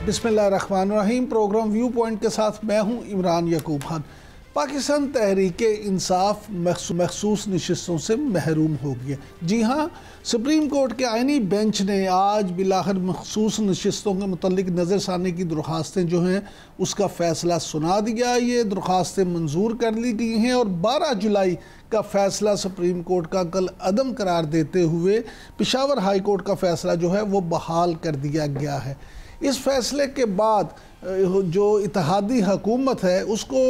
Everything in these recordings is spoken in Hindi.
बिस्मिल्लाहिर्रहमानिर्रहीम। प्रोग्राम व्यू पॉइंट के साथ मैं हूं इमरान याकूब खान। पाकिस्तान तहरीक इंसाफ मखसूस नशिस्तों से महरूम हो गया। जी हाँ, सुप्रीम कोर्ट के आइनी बेंच ने आज बिलाखिर मखसूस नशिस्तों के मुतल्लिक नज़रसानी की दरख्वास्तें जो हैं उसका फ़ैसला सुना दिया। ये दरख्वास्तें मंजूर कर ली गई हैं और 12 जुलाई का फ़ैसला सुप्रीम कोर्ट का कल अदम करार देते हुए पेशावर हाई कोर्ट का फ़ैसला जो है वो बहाल कर दिया गया है। इस फैसले के बाद जो इत्तेहादी हुकूमत है उसको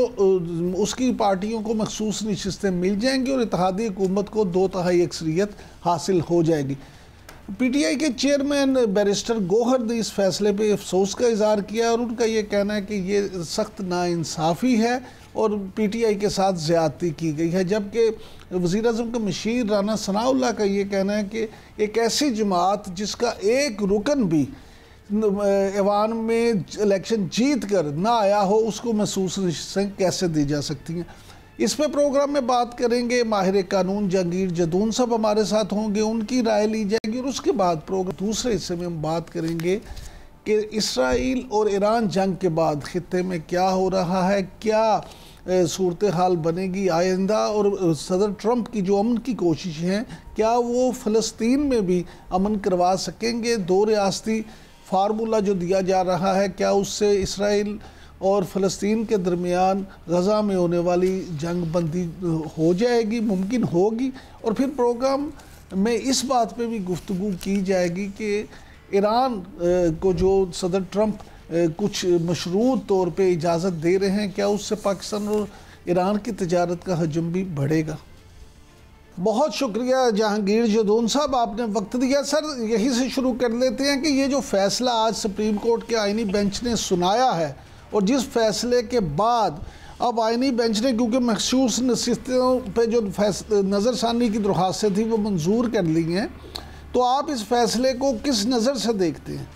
उसकी पार्टियों को मखसूस नशिस्तें मिल जाएंगी और इत्तेहादी हुकूमत को 2/3 अक्सरियत हासिल हो जाएगी। PTI के चेयरमैन बैरिस्टर गौहर ने इस फैसले पे अफसोस का इज़हार किया और उनका ये कहना है कि ये सख्त नाइंसाफ़ी है और PTI के साथ ज़्यादती की गई है। जबकि वज़ीर-ए-आज़म का मशीर राना सनाउल्लाह का ये कहना है कि एक ऐसी जमात जिसका एक रुकन भी ऐवान में इलेक्शन जीत कर ना आया हो उसको महसूस नशिस्तें कैसे दी जा सकती हैं। इस पे प्रोग्राम में बात करेंगे। माहिर कानून जहांगीर जदून साहब हमारे साथ होंगे, उनकी राय ली जाएगी और उसके बाद प्रोग्राम दूसरे हिस्से में हम बात करेंगे कि इसराइल और ईरान जंग के बाद खित्ते में क्या हो रहा है, क्या सूरत हाल बनेगी आइंदा, और सदर ट्रंप की जो अमन की कोशिश हैं क्या वो फ़लस्तीन में भी अमन करवा सकेंगे। 2 रियासती फार्मूला जो दिया जा रहा है क्या उससे इसराइल और फ़लस्तीन के दरमियान गज़ा में होने वाली जंग बंदी हो जाएगी, मुमकिन होगी। और फिर प्रोग्राम में इस बात पे भी गुफ्तगू की जाएगी कि ईरान को जो सदर ट्रंप कुछ मशरूत तौर पे इजाज़त दे रहे हैं क्या उससे पाकिस्तान और ईरान की तजारत का हजम भी बढ़ेगा। बहुत शुक्रिया जहांगीर जदून साहब, आपने वक्त दिया। सर, यही से शुरू कर लेते हैं कि ये जो फ़ैसला आज सुप्रीम कोर्ट के आइनी बेंच ने सुनाया है और जिस फैसले के बाद अब आइनी बेंच ने क्योंकि मखसूस नशिस्तों पे जो नज़रसानी की दरख्वास्तें थी वो मंजूर कर ली हैं, तो आप इस फैसले को किस नज़र से देखते हैं।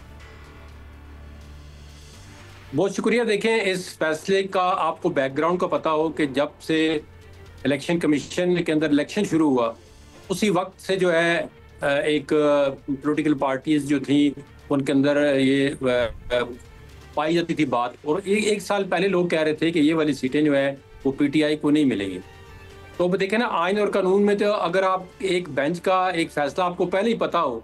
बहुत शुक्रिया। देखें, इस फैसले का आपको बैकग्राउंड का पता हो कि जब से इलेक्शन कमीशन के अंदर इलेक्शन शुरू हुआ उसी वक्त से जो है एक पॉलिटिकल पार्टीज जो थी उनके अंदर ये पाई जाती थी बात, और एक साल पहले लोग कह रहे थे कि ये वाली सीटें जो है वो PTI को नहीं मिलेंगी। तो अब देखें ना, आइन और कानून में तो अगर आप एक बेंच का एक फैसला आपको पहले ही पता हो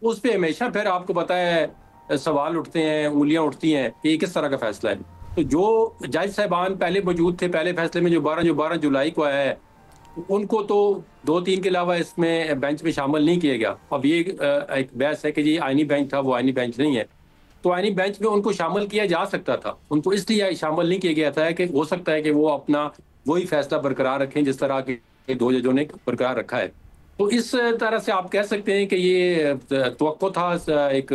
उस पर हमेशा फिर आपको पता है सवाल उठते हैं, उंगलियां उठती हैं कि ये किस तरह का फैसला है। तो जो जज साहबान पहले मौजूद थे पहले फैसले में जो 12 जुलाई को आया है उनको तो 2-3 के अलावा इसमें बेंच में शामिल नहीं किया गया। अब ये एक बहस है कि जी आइनी बेंच था, वो आइनी बेंच नहीं है। तो आइनी बेंच में उनको शामिल किया जा सकता था, उनको इसलिए शामिल नहीं किया गया था कि हो सकता है कि वो अपना वही फैसला बरकरार रखें जिस तरह के 2 जजों ने बरकरार रखा है। तो इस तरह से आप कह सकते हैं कि ये तवक्को था, एक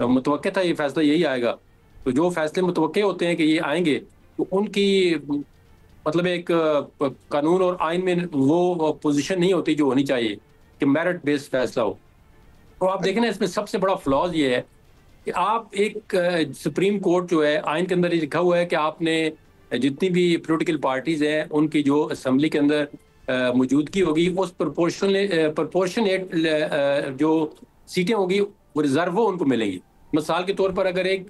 मुतवक्के था ये फैसला यही आएगा। तो जो फैसले मुतवक्के होते हैं कि ये आएंगे तो उनकी मतलब एक कानून और आइन में वो पोजीशन नहीं होती जो होनी चाहिए कि मेरिट बेस्ड फैसला हो। तो आप देखें ना, इसमें सबसे बड़ा फ्लॉज ये है कि आप एक सुप्रीम कोर्ट जो है आइन के अंदर लिखा हुआ है कि आपने जितनी भी पॉलिटिकल पार्टीज हैं उनकी जो असेंबली के अंदर मौजूदगी होगी उस प्रोपोर्शनेट जो सीटें होगी वो रिजर्व वो उनको मिलेंगी। मिसाल के तौर पर अगर एक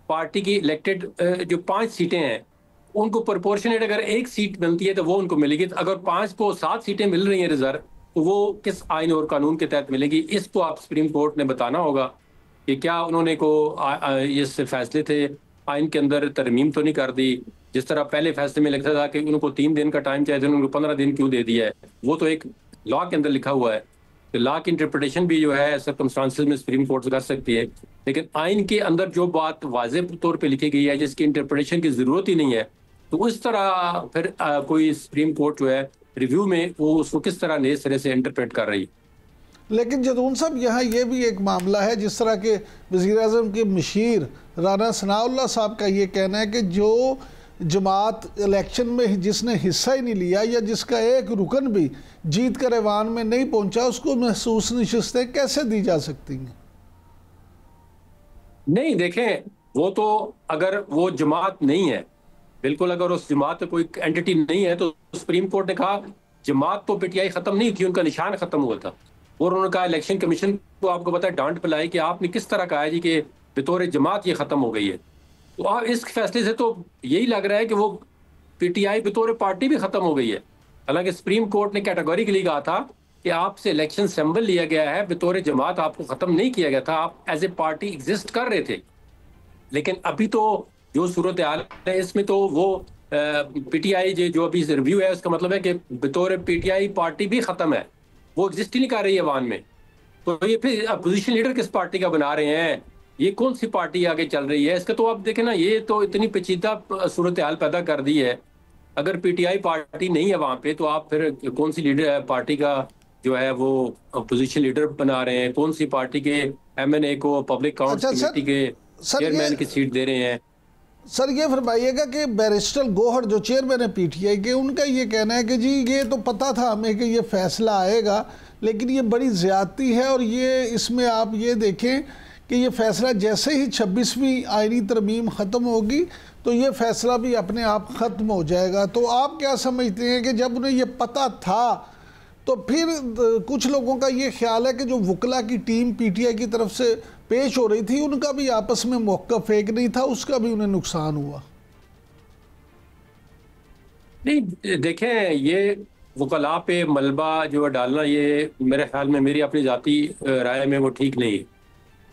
पार्टी की इलेक्टेड जो 5 सीटें हैं उनको प्रोपोर्शनेट अगर 1 सीट मिलती है तो वो उनको मिलेगी। तो अगर 5 को 7 सीटें मिल रही हैं रिजर्व तो वो किस आइन और कानून के तहत मिलेगी, इसको आप सुप्रीम कोर्ट ने बताना होगा कि क्या उन्होंने को इस फैसले थे आइन के अंदर तरमीम तो नहीं कर दी। जिस तरह पहले फैसले में लिखा था कि उनको 3 दिन का टाइम चाहिए, उनको 15 दिन क्यों दे दिया है, वो तो एक लॉ के अंदर लिखा हुआ है। तो लॉ की इंटरप्रिटेशन भी जो है सर्कमस्टांसेस में सुप्रीम कोर्ट कर सकती है, लेकिन आइन के अंदर जो बात वाज़ेह तौर पे लिखी गई है जिसकी इंटरप्रिटेशन की ज़रूरत ही नहीं है, तो उस तरह फिर कोई सुप्रीम कोर्ट जो है रिव्यू में वो उसको किस तरह नए सिरे से इंटरप्रेट कर रही है। लेकिन जदून साहब, यहाँ ये भी एक मामला है जिस तरह के वज़ीर-ए-आज़म के मशीर राना सनाउल्लाह साहब का ये कहना है कि जो जमात इलेक्शन में जिसने हिस्सा ही नहीं लिया या जिसका एक रुकन भी जीत कर ऐवान में नहीं पहुंचा उसको महसूस नशिस्तें कैसे दी जा सकती हैं। नहीं, देखें, वो तो अगर वो जमात नहीं है, बिल्कुल अगर उस जमात कोई एंटिटी नहीं है तो सुप्रीम कोर्ट ने कहा जमात तो PTI खत्म नहीं थी, उनका निशान खत्म हुआ था। और उन्होंने कहा इलेक्शन कमीशन को आपको पता है डांट पिलाई कि आपने किस तरह कहा है जी कि बतौर जमात ये ख़त्म हो गई है। तो आप इस फैसले से तो यही लग रहा है कि वो पीटीआई बतौर पार्टी भी ख़त्म हो गई है। हालांकि सुप्रीम कोर्ट ने कैटेगोरिकली कहा था कि आपसे इलेक्शन सिंबल लिया गया है, बतौर जमात आपको ख़त्म नहीं किया गया था, आप एज ए पार्टी एग्जिस्ट कर रहे थे। लेकिन अभी तो जो सूरत हाल है इसमें तो वो पीटीआई जो अभी रिव्यू है उसका मतलब है कि बतौर पीटीआई पार्टी भी ख़त्म है, वो एग्जिस्ट ही नहीं कर रही है अवाम में। तो ये फिर अपोजिशन लीडर किस पार्टी का बना रहे हैं, ये कौन सी पार्टी आगे चल रही है, इसका तो आप देखें ना, ये तो इतनी पेचीदा सूरत हाल पैदा कर दी है। अगर पीटीआई पार्टी नहीं है वहां पे तो आप फिर कौन सी लीडर पार्टी का जो है वो अपोजिशन लीडर बना रहे हैं, कौन सी पार्टी के एमएनए को पब्लिक अकाउंट्स अच्छा कमेटी के चेयरमैन की सीट दे रहे हैं। सर ये फरमाइएगा कि बैरिस्टर गोहर जो चेयरमैन है पीटीआई के, उनका ये कहना है कि जी ये तो पता था हमें कि ये फैसला आएगा, लेकिन ये बड़ी ज़्यादती है और ये इसमें आप ये देखें कि ये फैसला जैसे ही 26वीं आईनी तरमीम ख़त्म होगी तो ये फैसला भी अपने आप ख़त्म हो जाएगा। तो आप क्या समझते हैं कि जब उन्हें ये पता था तो फिर कुछ लोगों का ये ख्याल है कि जो वकला की टीम पीटीआई की तरफ से पेश हो रही थी उनका भी आपस में मौक़िफ़ एक नहीं था, उसका भी उन्हें नुकसान हुआ? नहीं देखें, ये वकला पे मलबा जो डालना ये मेरे ख्याल में, मेरी अपनी ज़ाती राय में वो ठीक नहीं है।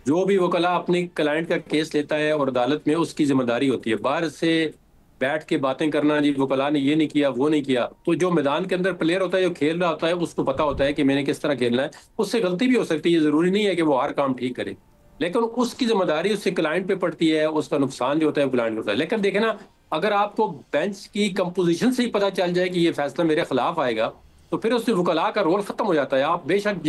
जो भी वकला अपने क्लाइंट का केस लेता है और अदालत में उसकी जिम्मेदारी होती है। बाहर से बैठ के बातें करना जी वकला ने ये नहीं किया वो नहीं किया, तो जो मैदान के अंदर प्लेयर होता है जो खेल रहा होता है उसको पता होता है कि मैंने किस तरह खेलना है। उससे गलती भी हो सकती है, ज़रूरी नहीं है कि वो हर काम ठीक करे, लेकिन उसकी जिम्मेदारी उससे क्लाइंट पे पड़ती है, उसका नुकसान जो होता है क्लाइंट होता है। लेकिन देखे ना, अगर आपको बेंच की कंपोजिशन से ही पता चल जाए कि ये फैसला मेरे खिलाफ आएगा तो फिर उससे वकला का रोल खत्म हो जाता है। आप बेशक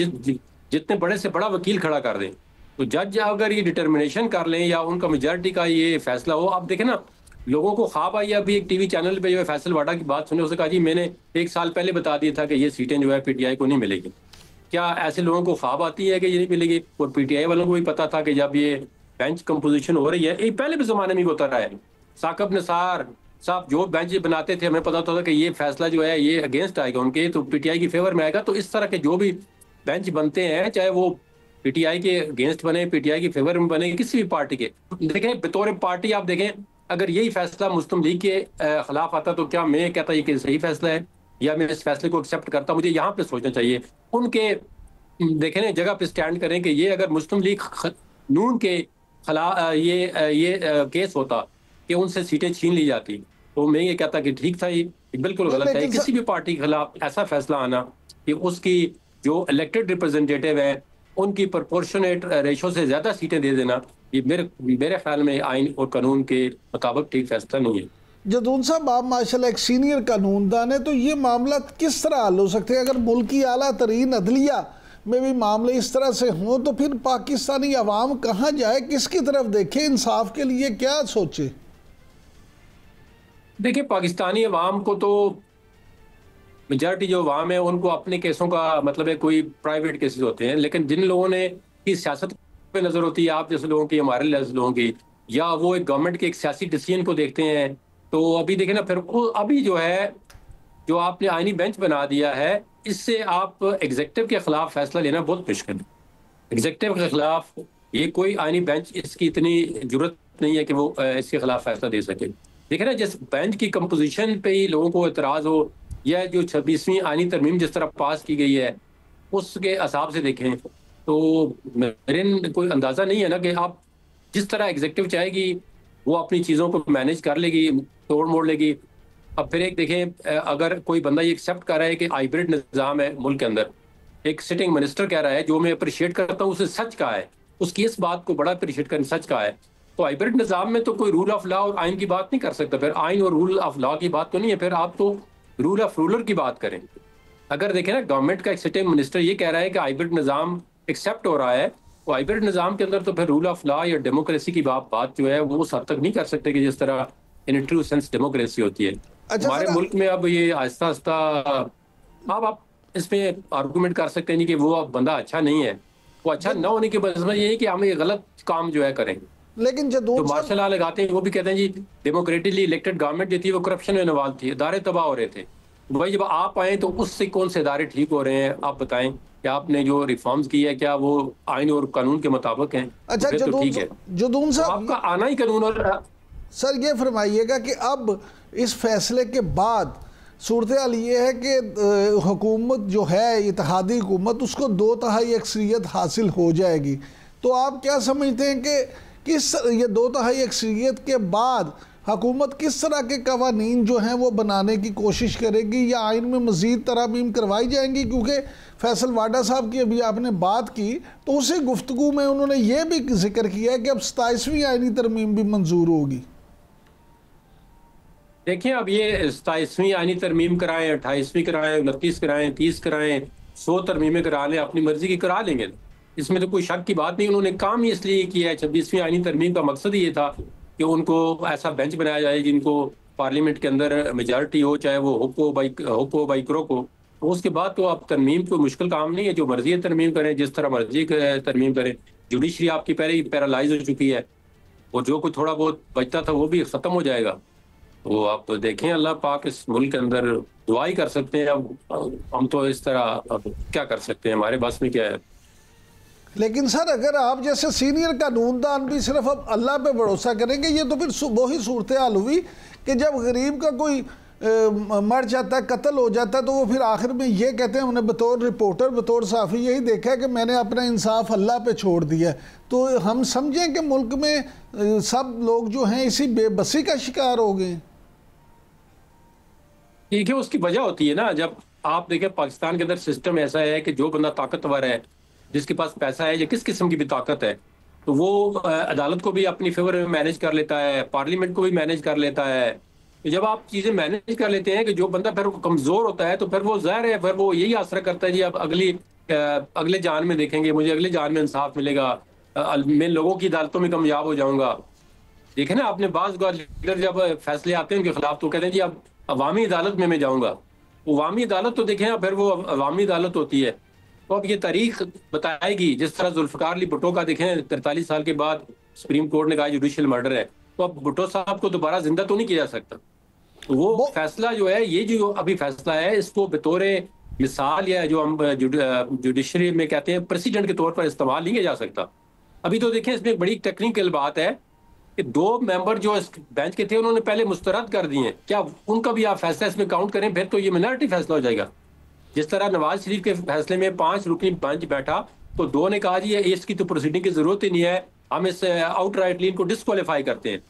जितने बड़े से बड़ा वकील खड़ा कर दें, तो जज अगर ये डिटर्मिनेशन कर लें या उनका मेजॉरिटी का ये फैसला हो, आप देखें ना, लोगों को ख्वाब आई, अभी एक टीवी चैनल पे जो है फैसल वाडा की बात सुने, उसने कहा जी मैंने 1 साल पहले बता दिया था कि ये सीटें जो है पीटीआई को नहीं मिलेगी। क्या ऐसे लोगों को ख्वाब आती है कि ये नहीं मिलेगी? और पीटीआई वालों को भी पता था कि जब ये बेंच कंपोजिशन हो रही है, ये पहले भी जमाने में होता रहा है। साकब निसार साहब जो बेंच बनाते थे, हमें पता था कि ये फैसला जो है ये अगेंस्ट आएगा उनके, तो पीटीआई की फेवर में आएगा। तो इस तरह के जो भी बेंच बनते हैं, चाहे वो पीटीआई के अगेंस्ट बने, पीटीआई की फेवर में बने, किसी भी पार्टी के, देखें बतौर पार्टी आप देखें, अगर यही फैसला मुस्लिम लीग के खिलाफ आता तो क्या मैं कहता ये कि सही फैसला है या मैं इस फैसले को एक्सेप्ट करता? मुझे यहाँ पे सोचना चाहिए। उनके देखें ना जगह पे स्टैंड करें कि ये अगर मुस्लिम लीग नून के खिलाफ ये केस होता कि उनसे सीटें छीन ली जाती, तो मैं ये कहता कि ठीक था, ये बिल्कुल गलत है किसी भी पार्टी के खिलाफ ऐसा फैसला आना कि उसकी जो इलेक्टेड रिप्रेजेंटेटिव है उनकी प्रोपोर्शनेट रेशो से ज्यादा सीटें दे देना, ये मेरे ख्याल में आइन और कानून के मुताबिक ठीक फैसला नहीं है। जदून साहब, आप माशाल्लाह एक सीनियर कानूनदान है, तो ये मामला किस तरह हल हो सकते हैं? अगर मुल्क की आला तरीन अदलिया में भी मामले इस तरह से हों तो फिर पाकिस्तानी अवाम कहाँ जाए, किसकी तरफ देखे, इंसाफ के लिए क्या सोचे? देखिए, पाकिस्तानी अवाम को तो मेजॉरिटी जो अवाम है उनको अपने केसों का मतलब है, कोई प्राइवेट केसेस होते हैं, लेकिन जिन लोगों ने की सियासत पे नजर होती है, आप जैसे लोगों की, हमारे जैसे लोगों की, या वो एक गवर्नमेंट के एक सियासी डिसीजन को देखते हैं, तो अभी देखें ना, फिर अभी जो है जो आपने आईनी बेंच बना दिया है, इससे आप एग्जेक्टिव के खिलाफ फैसला लेना बहुत मुश्किल है। एग्जेक्टिव के खिलाफ ये कोई आईनी बेंच, इसकी इतनी जरूरत नहीं है कि वो इसके खिलाफ फैसला दे सके। देखें ना, जिस बेंच की कंपोजिशन पे ही लोगों को एतराज हो, या जो 26वीं आईनी तरमीम जिस तरह पास की गई है उसके हिसाब से देखें, तो मेरे कोई अंदाज़ा नहीं है ना कि आप जिस तरह एग्जेक्टिव चाहेगी वो अपनी चीज़ों को मैनेज कर लेगी, तोड़ मोड़ लेगी। अब फिर एक देखें, अगर कोई बंदा ये एक्सेप्ट कर रहा है कि हाइब्रिड निज़ाम है मुल्क के अंदर, एक सिटिंग मिनिस्टर कह रहा है, जो मैं अप्रिशिएट करता हूँ, उसे सच कहा है, उसकी इस बात को बड़ा अप्रिशिएट करने सच कहा है, तो हाइब्रिड निज़ाम में तो कोई रूल ऑफ लॉ और आइन की बात नहीं कर सकता। फिर आइन और रूल ऑफ लॉ की बात तो नहीं है, फिर आप तो रूल ऑफ रूलर की बात करें। अगर देखें ना, गवर्नमेंट का एक सिटिंग मिनिस्टर ये कह रहा है कि हाइब्रिड निज़ाम एक्सेप्ट हो रहा है, तो हाइब्रिड निज़ाम के अंदर तो फिर रूल ऑफ लॉ या डेमोक्रेसी की बात जो है वो उस हद तक नहीं कर सकते कि जिस तरह इन ट्रू सेंस डेमोक्रेसी होती है। हमारे मुल्क में अब ये आहिस्ता आहिस्ता, अब आप इसमें आर्गूमेंट कर सकते नहीं कि वो अब बंदा अच्छा नहीं है, वो अच्छा न होने की वजह ये है कि हम ये गलत काम जो है करें। लेकिन जो मार्शल लॉ लगाते हैं वो भी कहते हैं जी डेमोक्रेटिकली इलेक्टेड गवर्नमेंट जो थी वो करप्शन में इन्वॉल्व थी, इदारे तबाह हो रहे थे। भाई जब आप आए तो उससे कौन से इदारे ठीक हो रहे हैं, आप बताएं कि आपने जो रिफॉर्म्स की है क्या वो आइन और कानून के मुताबिक हैं? अच्छा फिर तो ठीक है, जदून तो साहब, आपका आना ही कानून। और सर ये फरमाइएगा कि अब इस फैसले के बाद सूरत हाल ये है कि हुकूमत जो है, इत्तेहादी हुकूमत, उसको 2/3 अक्सरियत हासिल हो जाएगी। तो आप क्या समझते हैं कि किस ये 2/3 अक्सरियत के बाद हुकूमत किस तरह के कवानीन जो हैं वो बनाने की कोशिश करेगी, या आइन में मज़ीद तरामीम करवाई जाएंगी? क्योंकि फैसल वाडा साहब की अभी आपने बात की तो उसी गुफ्तगू में उन्होंने ये भी जिक्र किया है कि अब 27वीं आइनी तरमीम भी मंजूर होगी। देखिए, अब ये 27वीं आइनी तरमीम कराएं, 28वीं कराएं, 29 कराएं, 30 कराएं, 100 तरमीमें करा लें, अपनी मर्जी की करा लेंगे, इसमें तो कोई शक की बात नहीं। उन्होंने काम ही इसलिए किया है, 26वीं आइनी तरमीम का मकसद ये था कि उनको ऐसा बेंच बनाया जाए जिनको पार्लियामेंट के अंदर मेजॉरिटी हो, चाहे वो हुक हो बाई क्रोक हो। तो उसके बाद तो अब तरमीम कोई मुश्किल काम नहीं है, जो मर्जी तरमीम करें, जिस तरह मर्जी तरमीम करें। जुडिशरी आपकी पहले ही पैरालाइज हो चुकी है, और जो कुछ थोड़ा बहुत बचता था वो भी ख़त्म हो जाएगा। तो आप देखें, अल्लाह पाक इस मुल्क के अंदर दुआ ही कर सकते हैं। अब हम तो इस तरह अब क्या कर सकते हैं, हमारे बस में क्या है। लेकिन सर अगर आप जैसे सीनियर कानूनदान भी सिर्फ अब अल्लाह पे भरोसा करेंगे, ये तो फिर वही सूरत हाल हुई कि जब गरीब का कोई मर जाता है, कत्ल हो जाता है, तो वो फिर आखिर में ये कहते हैं, उन्हें बतौर रिपोर्टर, बतौर साफ़ी यही देखा है कि मैंने अपना इंसाफ अल्लाह पे छोड़ दिया। तो हम समझें कि मुल्क में सब लोग जो हैं इसी बेबसी का शिकार हो गए। ठीक है, उसकी वजह होती है ना, जब आप देखें पाकिस्तान के अंदर सिस्टम ऐसा है कि जो बंदा ताकतवर है, जिसके पास पैसा है या किस किस्म की भी ताकत है, तो वो अदालत को भी अपनी फेवर में मैनेज कर लेता है, पार्लियामेंट को भी मैनेज कर लेता है। तो जब आप चीज़ें मैनेज कर लेते हैं कि जो बंदा फिर कमज़ोर होता है, तो फिर वो ज़ाहिर है फिर वो यही आसरा करता है जी अब अगले जान में देखेंगे, मुझे अगले जान में इंसाफ मिलेगा, मैं लोगों की अदालतों में कामयाब हो जाऊंगा। देखे ना आपने, बाज़ लीडर जब फैसले आते हैं उनके खिलाफ तो कहते हैं जी अब अवामी अदालत में मैं जाऊंगा। वो अवामी अदालत तो देखें फिर वो अवामी अदालत होती है। तो अब ये तारीख बताएगी, जिस तरह जुल्फ़िकार अली भुट्टो का देखें 43 साल के बाद सुप्रीम कोर्ट ने कहा जुडिशियल मर्डर है, तो अब भुट्टो साहब को दोबारा जिंदा तो नहीं किया जा सकता। तो वो फैसला जो है, ये जो अभी फैसला है, इसको बतौर मिसाल या जो हम जुडिशरी में कहते हैं प्रेसिडेंट के तौर पर इस्तेमाल नहीं किया जा सकता। अभी तो देखें इसमें एक बड़ी टेक्निकल बात है कि 2 मेंबर जो इस बेंच के थे उन्होंने पहले मुस्तरद कर दिए, क्या उनका भी आप फैसला इसमें काउंट करें, फिर तो ये मिनॉरिटी फैसला हो जाएगा। जिस तरह नवाज शरीफ के फैसले में 5 रुकनी बेंच बैठा, तो 2 ने कहा जी इसकी तो प्रोसीडिंग की जरूरत ही नहीं है, हम इस आउटराइटली इनको डिस्क्वालीफाई करते हैं।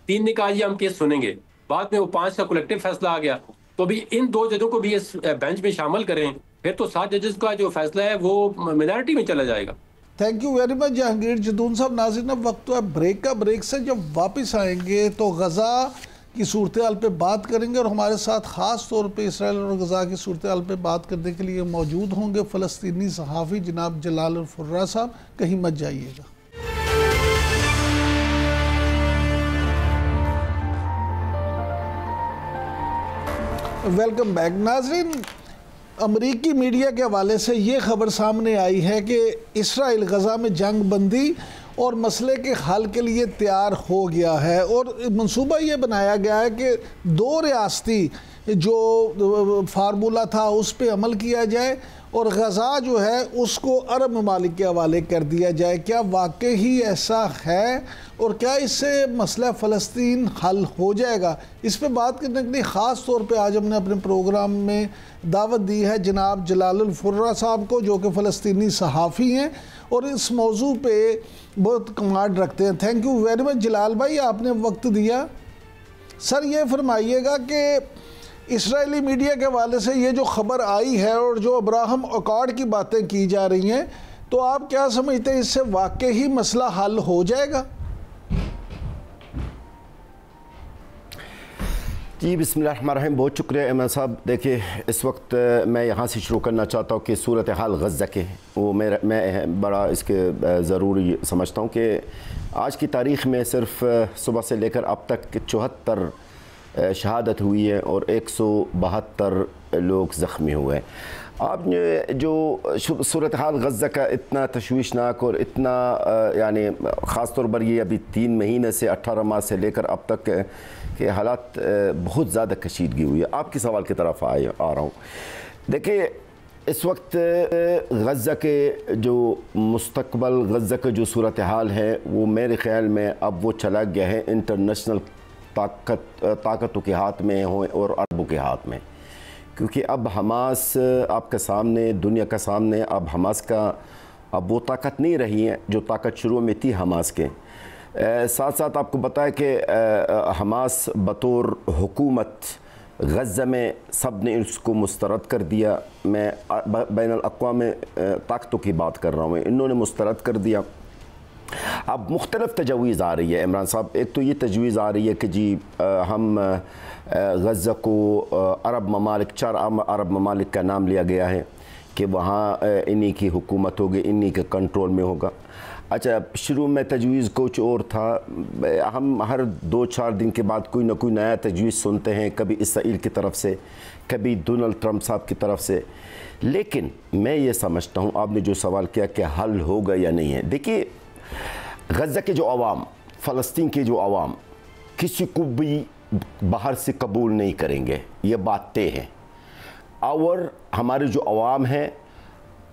3 ने कहा जी हम केस सुनेंगे, बाद में वो 5 का कलेक्टिव फैसला आ गया। तो अभी इन 2 जजों को भी इस बेंच में शामिल करें, फिर तो 7 जजेस का जो फैसला है वो मिनॉरिटी में चला जाएगा। Thank you very much Jahangir Jadoon साहब। नाज़रीन अब वक्त है ब्रेक का। ब्रेक से जब वापस आएंगे तो गज़ा की सूरत हाल पर बात करेंगे, और हमारे साथ ख़ास तौर पे इसराइल और गज़ा की सूरत हाल पर बात करने के लिए मौजूद होंगे फ़लस्तीनी सहाफ़ी जनाब जलाल अल-फुर्रा साहब। कहीं मत जाइएगा। Welcome back. नाज़रीन, अमरीकी मीडिया के हवाले से ये ख़बर सामने आई है कि इसराइल गज़ा में जंग बंदी और मसले के हल के लिए तैयार हो गया है, और मंसूबा ये बनाया गया है कि 2 रियासती जो फार्मूला था उस पर अमल किया जाए, और गज़ा जो है उसको अरब ममालिक के हवाले कर दिया जाए। क्या वाकई ही ऐसा है, और क्या इससे मसला फ़लस्तीन हल हो जाएगा? इस पे बात करने के लिए ख़ास तौर पे आज हमने अपने प्रोग्राम में दावत दी है जनाब जलाल अल-फुर्रा साहब को, जो कि फ़लस्तीनी सहाफ़ी हैं और इस मौजू पे बहुत कमांड रखते हैं। थैंक यू वेरी मच जलाल भाई, आपने वक्त दिया। सर ये फरमाइएगा कि इसराइली मीडिया के हवाले से ये जो ख़बर आई है और जो अब्राहम अकॉर्ड की बातें की जा रही हैं, तो आप क्या समझते हैं, इससे वाकई ही मसला हल हो जाएगा? जी बिस्मिल्लाहिर्रहमानिर्रहीम, बहुत शुक्रिया इमरान साहब। देखिए, इस वक्त मैं यहाँ से शुरू करना चाहता हूँ कि सूरत हाल गज़ा के वो मैं बड़ा इसके ज़रूरी समझता हूँ कि आज की तारीख़ में सिर्फ सुबह से लेकर अब तक 74 शहादत हुई है और 172 लोग ज़ख्मी हुए हैं। आपने जो सूरत हाल गज़ा का इतना तशवीशनाक और इतना यानी ख़ास तौर पर ये अभी 3 महीने से 18 माह से लेकर अब तक के हालात बहुत ज़्यादा कशीदगी हुई है। आपके सवाल की तरफ आ रहा हूँ। देखिए, इस वक्त गज़ा के जो मुस्तकबल, गज़ा का जो सूरत हाल है वो मेरे ख़्याल में अब वो चला गया है इंटरनेशनल ताकतों के हाथ में हो और अरबों के हाथ में, क्योंकि अब हमास आपके सामने, दुनिया का सामने अब हमास का अब वो ताकत नहीं रही है जो ताकत शुरू में थी हमास के। साथ साथ आपको बताया कि हमास बतौर हुकूमत गज़ा में सब ने इसको मुस्तरद कर दिया। मैं बैनुल अक़वामी ताकतों की बात कर रहा हूँ, इन्होंने मुस्तरद कर दिया। अब मुख्तलिफ तजवीज़ आ रही है इमरान साहब। एक तो ये तजवीज़ आ रही है कि जी हम गज़ा को अरब ममालिक, 4 अरब ममालिक का नाम लिया गया है कि वहाँ इन्हीं की हुकूमत होगी, इन्हीं के कंट्रोल में होगा। अच्छा, शुरू में तजवीज़ कुछ और था। हम हर 2-4 दिन के बाद कोई ना कोई नया तजवीज़ सुनते हैं, कभी इसराइल की तरफ से, कभी डोनाल्ड ट्रंप साहब की तरफ से। लेकिन मैं ये समझता हूँ, आपने जो सवाल किया कि हल होगा या नहीं है, देखिए गज़ा के जो अवाम, फ़लस्तीन के जो अवाम किसी को भी बाहर से कबूल नहीं करेंगे, ये बात तय है। और हमारे जो अवाम है,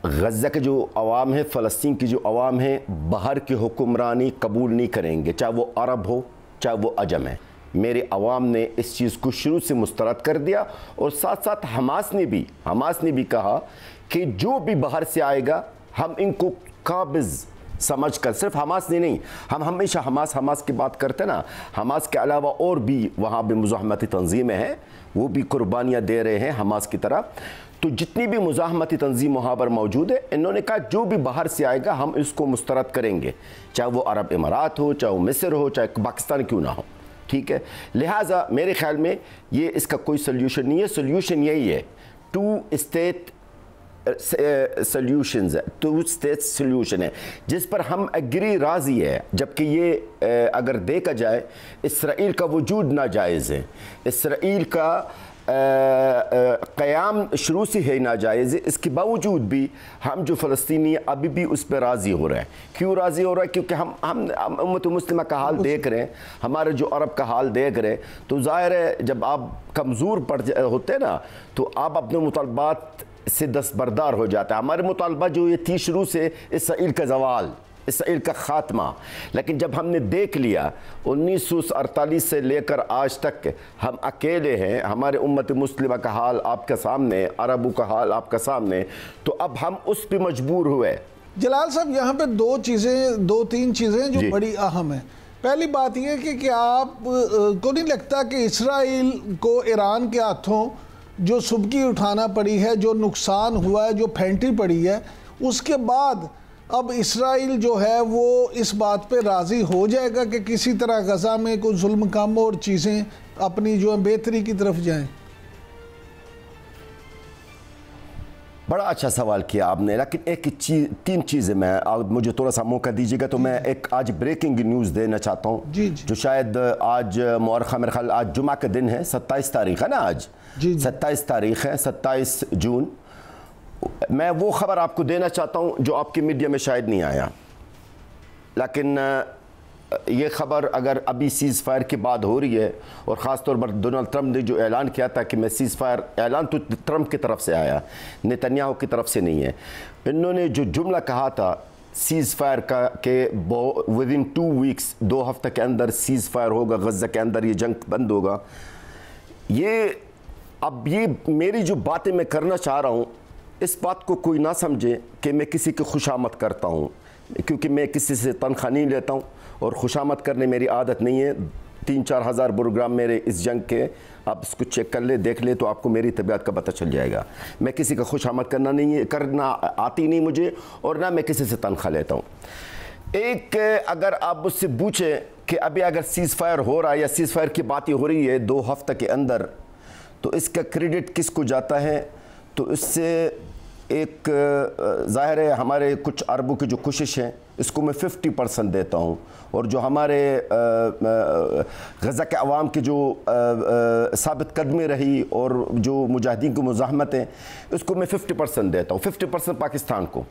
गज़ा के जो अवाम है, फ़लस्तीन की जो अवाम है, बाहर की हुक्मरानी कबूल नहीं करेंगे, चाहे वो अरब हो चाहे वो अजम है। मेरे अवाम ने इस चीज़ को शुरू से मुस्तरद कर दिया। और साथ साथ हमास ने भी कहा कि जो भी बाहर से आएगा हम इनको काबिज़ समझ कर, सिर्फ हमास ने नहीं, हम हमेशा हमास की बात करते ना, हमास के अलावा और भी वहाँ भी मुज़ाहमती तंजीमें हैं, वो भी कुर्बानियाँ दे रहे हैं हमास की तरह। तो जितनी भी मुज़ाहमती तंजीम वहाँ पर मौजूद है, इन्होंने कहा जो भी बाहर से आएगा हम इसको मुस्तरद करेंगे, चाहे वो अरब इमारात हो, चाहे वो मिस्र हो, चाहे पाकिस्तान क्यों ना हो। ठीक है, लिहाजा मेरे ख्याल में ये इसका कोई सोल्यूशन नहीं है। सोल्यूशन यही है 2 स्टेट सॉल्यूशंस है, 2 स्टेट सॉल्यूशन है जिस पर हम एग्री राज़ी है। जबकि ये अगर देखा जाए, इसराइल का वजूद नाजायज़ है, इसराइल का क़याम शुरू से है नाजायज़ है। इसके बावजूद भी हम जो फ़लस्तीनी अभी भी उस पर राज़ी हो रहे हैं। क्यों राज़ी हो रहा है? क्योंकि हम उम्मत मुस्लिमा का हाल देख रहे हैं, हमारे जो अरब का हाल देख रहे हैं। तो ज़ाहिर है जब आप कमज़ोर पड़ होते हैं ना, तो आप अपने मुतालबात से दस्तबरदार हो जाता है। हमारे मुतालबा जो ये थी शुरू से, इसराइल का ज़वाल, इसराइल का ख़ात्मा, लेकिन जब हमने देख लिया 1948 से लेकर आज तक हम अकेले हैं, हमारे उम्मत मुस्लिमा का हाल आपके सामने, अरबों का हाल आपके सामने, तो अब हम उस पर मजबूर हुए। जलाल साहब, यहाँ पे 2-3 चीज़ें जो बड़ी अहम है। पहली बात यह कि क्या आप को नहीं लगता कि इसराइल को ईरान के हाथों जो सुबकी उठाना पड़ी है, जो नुकसान हुआ है, जो फेंटी पड़ी है, उसके बाद अब इसराइल जो है वो इस बात पे राज़ी हो जाएगा कि किसी तरह गज़ा में कोई जुल्म कम और चीज़ें अपनी जो है बेहतरी की तरफ जाएं? बड़ा अच्छा सवाल किया आपने, लेकिन 3 चीज़ें मैं, मुझे थोड़ा सा मौका दीजिएगा तो मैं एक आज ब्रेकिंग न्यूज़ देना चाहता हूँ जो शायद आज मुअर्रखा, मेरे ख्याल आज जुमा का दिन है, 27 तारीख़ है ना, आज 27 तारीख़ है, 27 जून। मैं वो ख़बर आपको देना चाहता हूँ जो आपके मीडिया में शायद नहीं आया, लेकिन ये ख़बर अगर अभी सीज़ फायर के बाद हो रही है, और ख़ास तौर पर डोनाल्ड ट्रंप ने जो ऐलान किया था कि मैं सीज़ फायर, ऐलान तो ट्रंप की तरफ से आया, नेतन्याहू की तरफ से नहीं है। इन्होंने जो जुमला कहा था सीज़ फायर का कि विदिन 2 वीक्स, 2 हफ्ते के अंदर सीज़ फायर होगा, गज़ा के अंदर ये जंग बंद होगा। ये अब ये मेरी जो बातें मैं करना चाह रहा हूँ, इस बात को कोई ना समझे कि मैं किसी की खुशामद करता हूँ, क्योंकि मैं किसी से तनख्वाह नहीं लेता हूँ और खुशामद करने मेरी आदत नहीं है। 3-4 हज़ार प्रोग्राम मेरे इस जंग के, आप इसको चेक कर ले, देख ले, तो आपको मेरी तबीयत का पता चल जाएगा। मैं किसी का खुशामद करना आती नहीं मुझे, और ना मैं किसी से तनख्वाह लेता हूँ। एक अगर आप मुझसे पूछें कि अभी अगर सीज़ फायर हो रहा है या सीज़ फायर की बातें हो रही है 2 हफ्ते के अंदर, तो इसका क्रेडिट किसको जाता है? तो इससे एक ज़ाहिर है हमारे कुछ अरबों की जो कोशिश है इसको मैं 50% देता हूँ। और जो हमारे गज़ा के अवाम की जो साबित कदमी रही और जो मुजाहिदीन की मुज़ाहमत है, इसको मैं 50% देता हूँ, 50% पाकिस्तान को।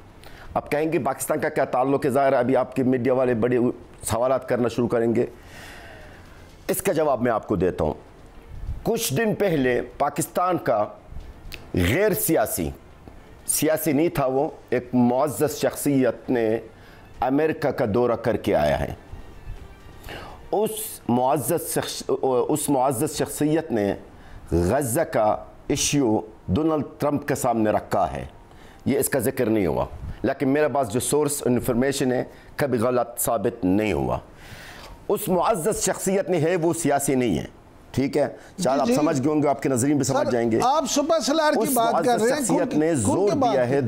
अब कहेंगे पाकिस्तान का क्या ताल्लुक़ है, ज़ाहिर अभी आपके मीडिया वाले बड़े सवालात करना शुरू करेंगे। इसका जवाब मैं आपको देता हूँ। कुछ दिन पहले पाकिस्तान का गैर सियासी नहीं था वो, एक मुअज़्ज़ज़ शख्सियत ने अमेरिका का दौरा करके आया है। उस मुअज़्ज़ज़ शख्सियत ने गज़ा का इश्यू डोनाल्ड ट्रंप के सामने रखा है। ये इसका जिक्र नहीं हुआ, लेकिन मेरे पास जो सोर्स इन्फॉर्मेशन है कभी गलत साबित नहीं हुआ। उस मुअज़्ज़ज़ शख्सियत ने है, वो सियासी नहीं है, ठीक है। शायद आप समझ गए होंगे, आपके नजरीन भी समझ जाएंगे। आप सुपर सलार की बात कर रहे हैं, शख्सियत ने जोर दिया है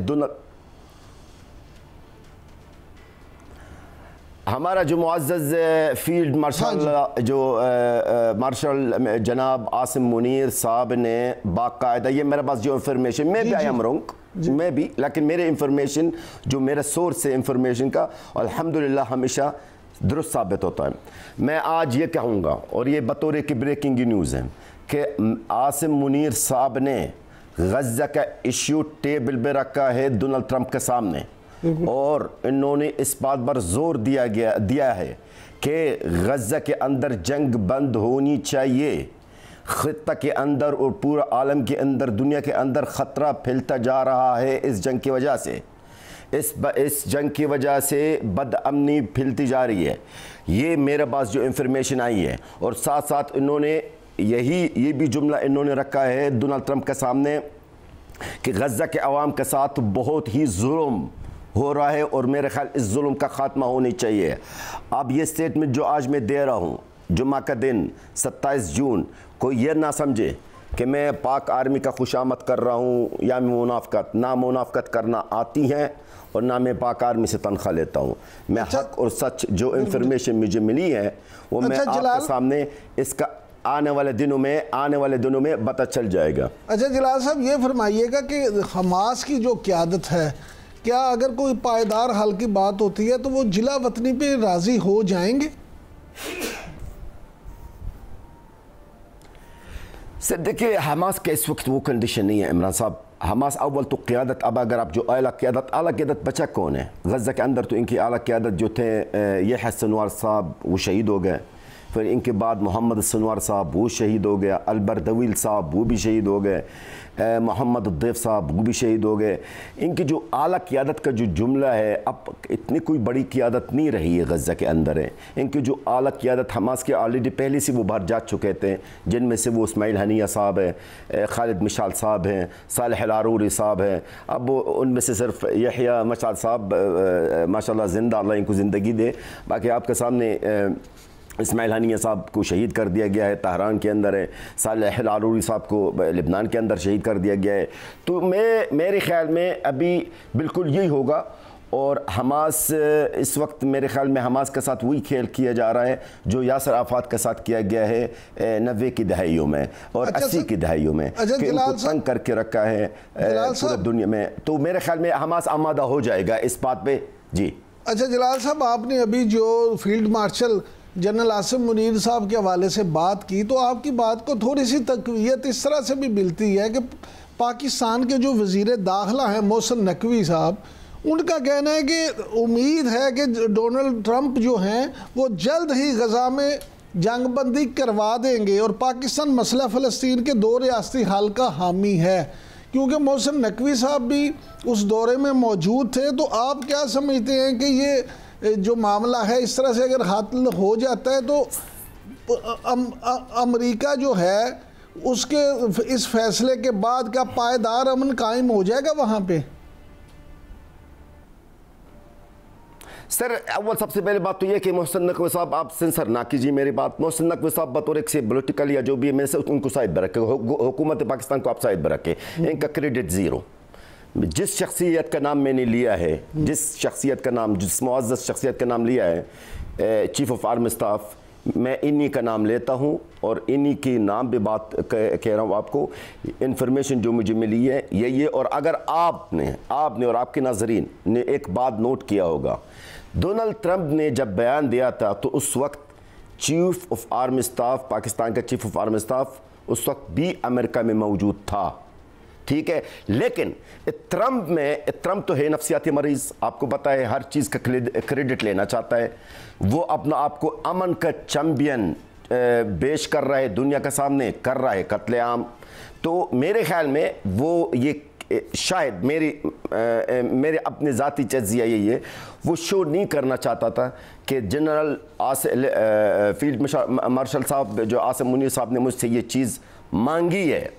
हमारा जो मुअज़्ज़ज़ फील्ड मार्शल जो मार्शल जनाब आसिम मुनीर साहब ने बाकायदा, ये मेरे पास जो इंफॉर्मेशन, मैं भी आई एम रॉन्ग, मैं भी, लेकिन मेरे इंफॉर्मेशन जो मेरा सोर्स है इंफॉर्मेशन का, अल्हम्दुलिल्लाह हमेशा दुरुस्त साबित होता है। मैं आज ये कहूँगा, और ये बतौर की ब्रेकिंग न्यूज़ है, कि आसिम मुनीर साहब ने गज़ा का इश्यू टेबल पे रखा है डोनाल्ड ट्रंप के सामने, और इन्होंने इस बात पर जोर दिया है कि गज़ा के अंदर जंग बंद होनी चाहिए। ख़ित्ता के अंदर और पूरा आलम के अंदर, दुनिया के अंदर ख़तरा फैलता जा रहा है इस जंग की वजह से। इस जंग की वजह से बदअमनी फैलती जा रही है। ये मेरे पास जो इंफॉर्मेशन आई है, और साथ साथ इन्होंने ये भी जुमला इन्होंने रखा है डोनाल्ड ट्रंप के सामने कि गज़ा के अवाम के साथ बहुत ही जुल्म हो रहा है, और मेरे ख्याल इस जुल्म का ख़ात्मा होनी चाहिए। अब ये स्टेटमेंट जो आज मैं दे रहा हूँ, जुम्मा का दिन 27 जून, कोई ये ना समझे कि मैं पाक आर्मी का खुशामद कर रहा हूँ या मुनाफ़कत, ना मुनाफ़कत करना आती है और ना मैं पाक आर्मी से तनख्वाह लेता हूँ। मैं हक और सच जो इंफॉर्मेशन मुझे मिली है वो मैं आपके सामने इसका आने वाले दिनों में पता चल जाएगा। अच्छा जलाल साहब, ये फरमाइएगा कि हमास की जो क़यादत है, क्या अगर कोई पायदार हल की बात होती है तो वो जिला वतनी पे राज़ी हो जाएंगे? सर देखिए, हमास के इस वक्त वो कंडीशन नहीं है इमरान साहब। हमास अव्वल तो क़यादत, अब अगर आप जो आला क़यादत बचा कौन है गज़ा के अंदर, तो इनकी आला क़यादत जो थे यहया सिनवार साहब वो शहीद हो गए। फिर इनके बाद मोहम्मद सिनवार साहब वो शहीद हो गया, अलबरदवील साहब वो भी शहीद हो गए, मोहम्मद दैफ साहब वो भी शहीद हो गए। इनकी जो आला क़यादत का जो जुमला है, अब इतनी कोई बड़ी क़यादत नहीं रही है गज़ा के अंदर है। इनकी जो आला क़यादत हमास के ऑलरेडी पहले से वो बाहर जा चुके थे, जिनमें से वो इस्माइल हनिया साहब है, खालिद मिशाल साहब हैं, सालेह अल अरूरी साहब हैं। अब उनमें से सिर्फ यहया मशाल साहब माशाल्लाह ज़िंदा, अल्लाह इनको ज़िंदगी दे। बाकी आपके सामने इस्माइल हनिया साहब को शहीद कर दिया गया है, तहरान के अंदर है। सालेह अल अरूरी साहब को लेबनान के अंदर शहीद कर दिया गया है। तो मेरे ख्याल में अभी बिल्कुल यही होगा। और हमास इस वक्त मेरे ख्याल में हमास के साथ वही खेल किया जा रहा है जो यासर आफात के साथ किया गया है 90 की दहाइयों में और 80 की दहाइयों में, कि उनको तंग करके रखा है पूरी दुनिया में। तो मेरे ख्याल में हमास आमादा हो जाएगा इस बात पे जी। अच्छा जलाल साहब, आपने अभी जो field marshal general Asim Munir साहब के हवाले से बात की, तो आपकी बात को थोड़ी सी तक़वियत इस तरह से भी मिलती है कि पाकिस्तान के जो वज़ीर दाखिला हैं मोहसिन नकवी साहब, उनका कहना है कि उम्मीद है कि डोनाल्ड ट्रंप जो हैं वो जल्द ही गज़ा में जंग बंदी करवा देंगे और पाकिस्तान मसला फ़लस्तीन के 2 रियासती हल का हामी है। क्योंकि मोहसिन नकवी साहब भी उस दौरे में मौजूद थे, तो आप क्या समझते हैं कि ये जो मामला है इस तरह से अगर हल हो जाता है तो अमेरिका जो है उसके इस फैसले के बाद क्या पायदार अमन कायम हो जाएगा वहाँ पे? सर अव्वल सबसे पहले बात तो ये कि मोहसिन नकवी साहब, आप सेंसर ना कीजिए मेरी बात। मोहसिन नकवी साहब बतौर एक से पॉलिटिकल या जो भी है, मेरे से उनको साइड पर रखे, हुकूमत पाकिस्तान को आप साइड पर रखे, इनका क्रेडिट ज़ीरो। जिस शख्सियत का नाम मैंने लिया है, जिस शख्सियत का नाम, जिस मुअज़्ज़ज़ शख्सियत का नाम लिया है, चीफ ऑफ आर्मी स्टाफ, मैं इन्हीं का नाम लेता हूँ और इन्हीं की नाम भी बात कह रहा हूँ आपको। इन्फॉर्मेशन जो मुझे मिली है यही है। और अगर आपने और आपके नाजरीन ने एक बात नोट किया होगा, डोनाल्ड ट्रंप ने जब बयान दिया था तो उस वक्त chief of army staff, Pakistan का चीफ ऑफ आर्मी स्टाफ उस वक्त भी अमेरिका में मौजूद था, ठीक है। लेकिन ट्रंप तो है नफसियाती मरीज़, आपको पता है, हर चीज़ का क्रेडिट लेना चाहता है। वो अपना आपको अमन का चैम्पियन पेश कर रहा है, दुनिया के सामने कर रहा है कत्लेआम। तो मेरे ख्याल में वो ये शायद मेरे अपने ज़ाती तज्ज़िया यही है, वो शो नहीं करना चाहता था कि जनरल फील्ड मार्शल साहब जो आसिम मुनीर साहब ने मुझसे ये चीज़ मांगी है,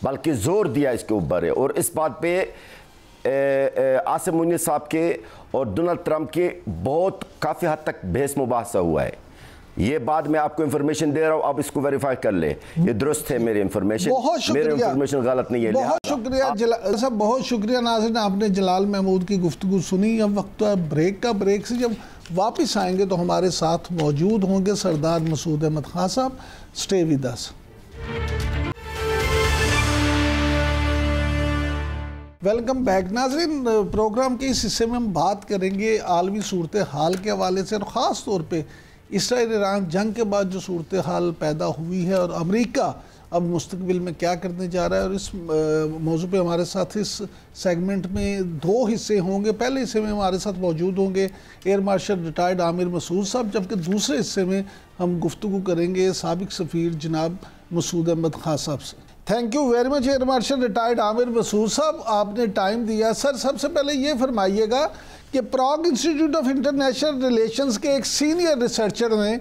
बल्कि ज़ोर दिया इसके ऊपर है। और इस बात पे आसिम मुनीर साहब के और डोनाल्ड ट्रंप के बहुत काफ़ी हद तक बहस मुबाहसा हुआ है। ये बाद में आपको इंफॉर्मेशन दे रहा हूँ, आप इसको वेरीफाई कर ले, ये दुरुस्त है मेरी इंफॉर्मेशन, मेरी इंफॉर्मेशन गलत नहीं है। बहुत शुक्रिया साहब, बहुत शुक्रिया नाज़रीन, आपने जलाल महमूद की गुफ्तगू सुनी। अब वक्त है ब्रेक का। ब्रेक से जब वापस आएंगे तो हमारे साथ मौजूद होंगे सरदार मसूद अहमद खान साहब। Stay with us. Welcome back नाजरीन। प्रोग्राम के इस हिस्से में हम बात करेंगे आलमी सूरत हाल के हवाले से, और ख़ास तौर पे इसराइल ईरान जंग के बाद जो सूरत हाल पैदा हुई है और अमेरिका अब मुस्तकबिल में क्या करने जा रहा है। और इस मौजू पे हमारे साथ इस सेगमेंट में दो हिस्से होंगे। पहले हिस्से में हमारे साथ मौजूद होंगे air marshal retired Aamir Masood साहब, जबकि दूसरे हिस्से में हम गुफ्तगू करेंगे साबिक सफ़ीर जनाब मसूद अहमद खान साहब से। Thank you very much air marshal retired Aamir Masood साहब, आपने टाइम दिया। सर, सबसे पहले ये फरमाइएगा कि प्राग इंस्टीट्यूट ऑफ इंटरनेशनल रिलेशंस के एक सीनियर रिसर्चर ने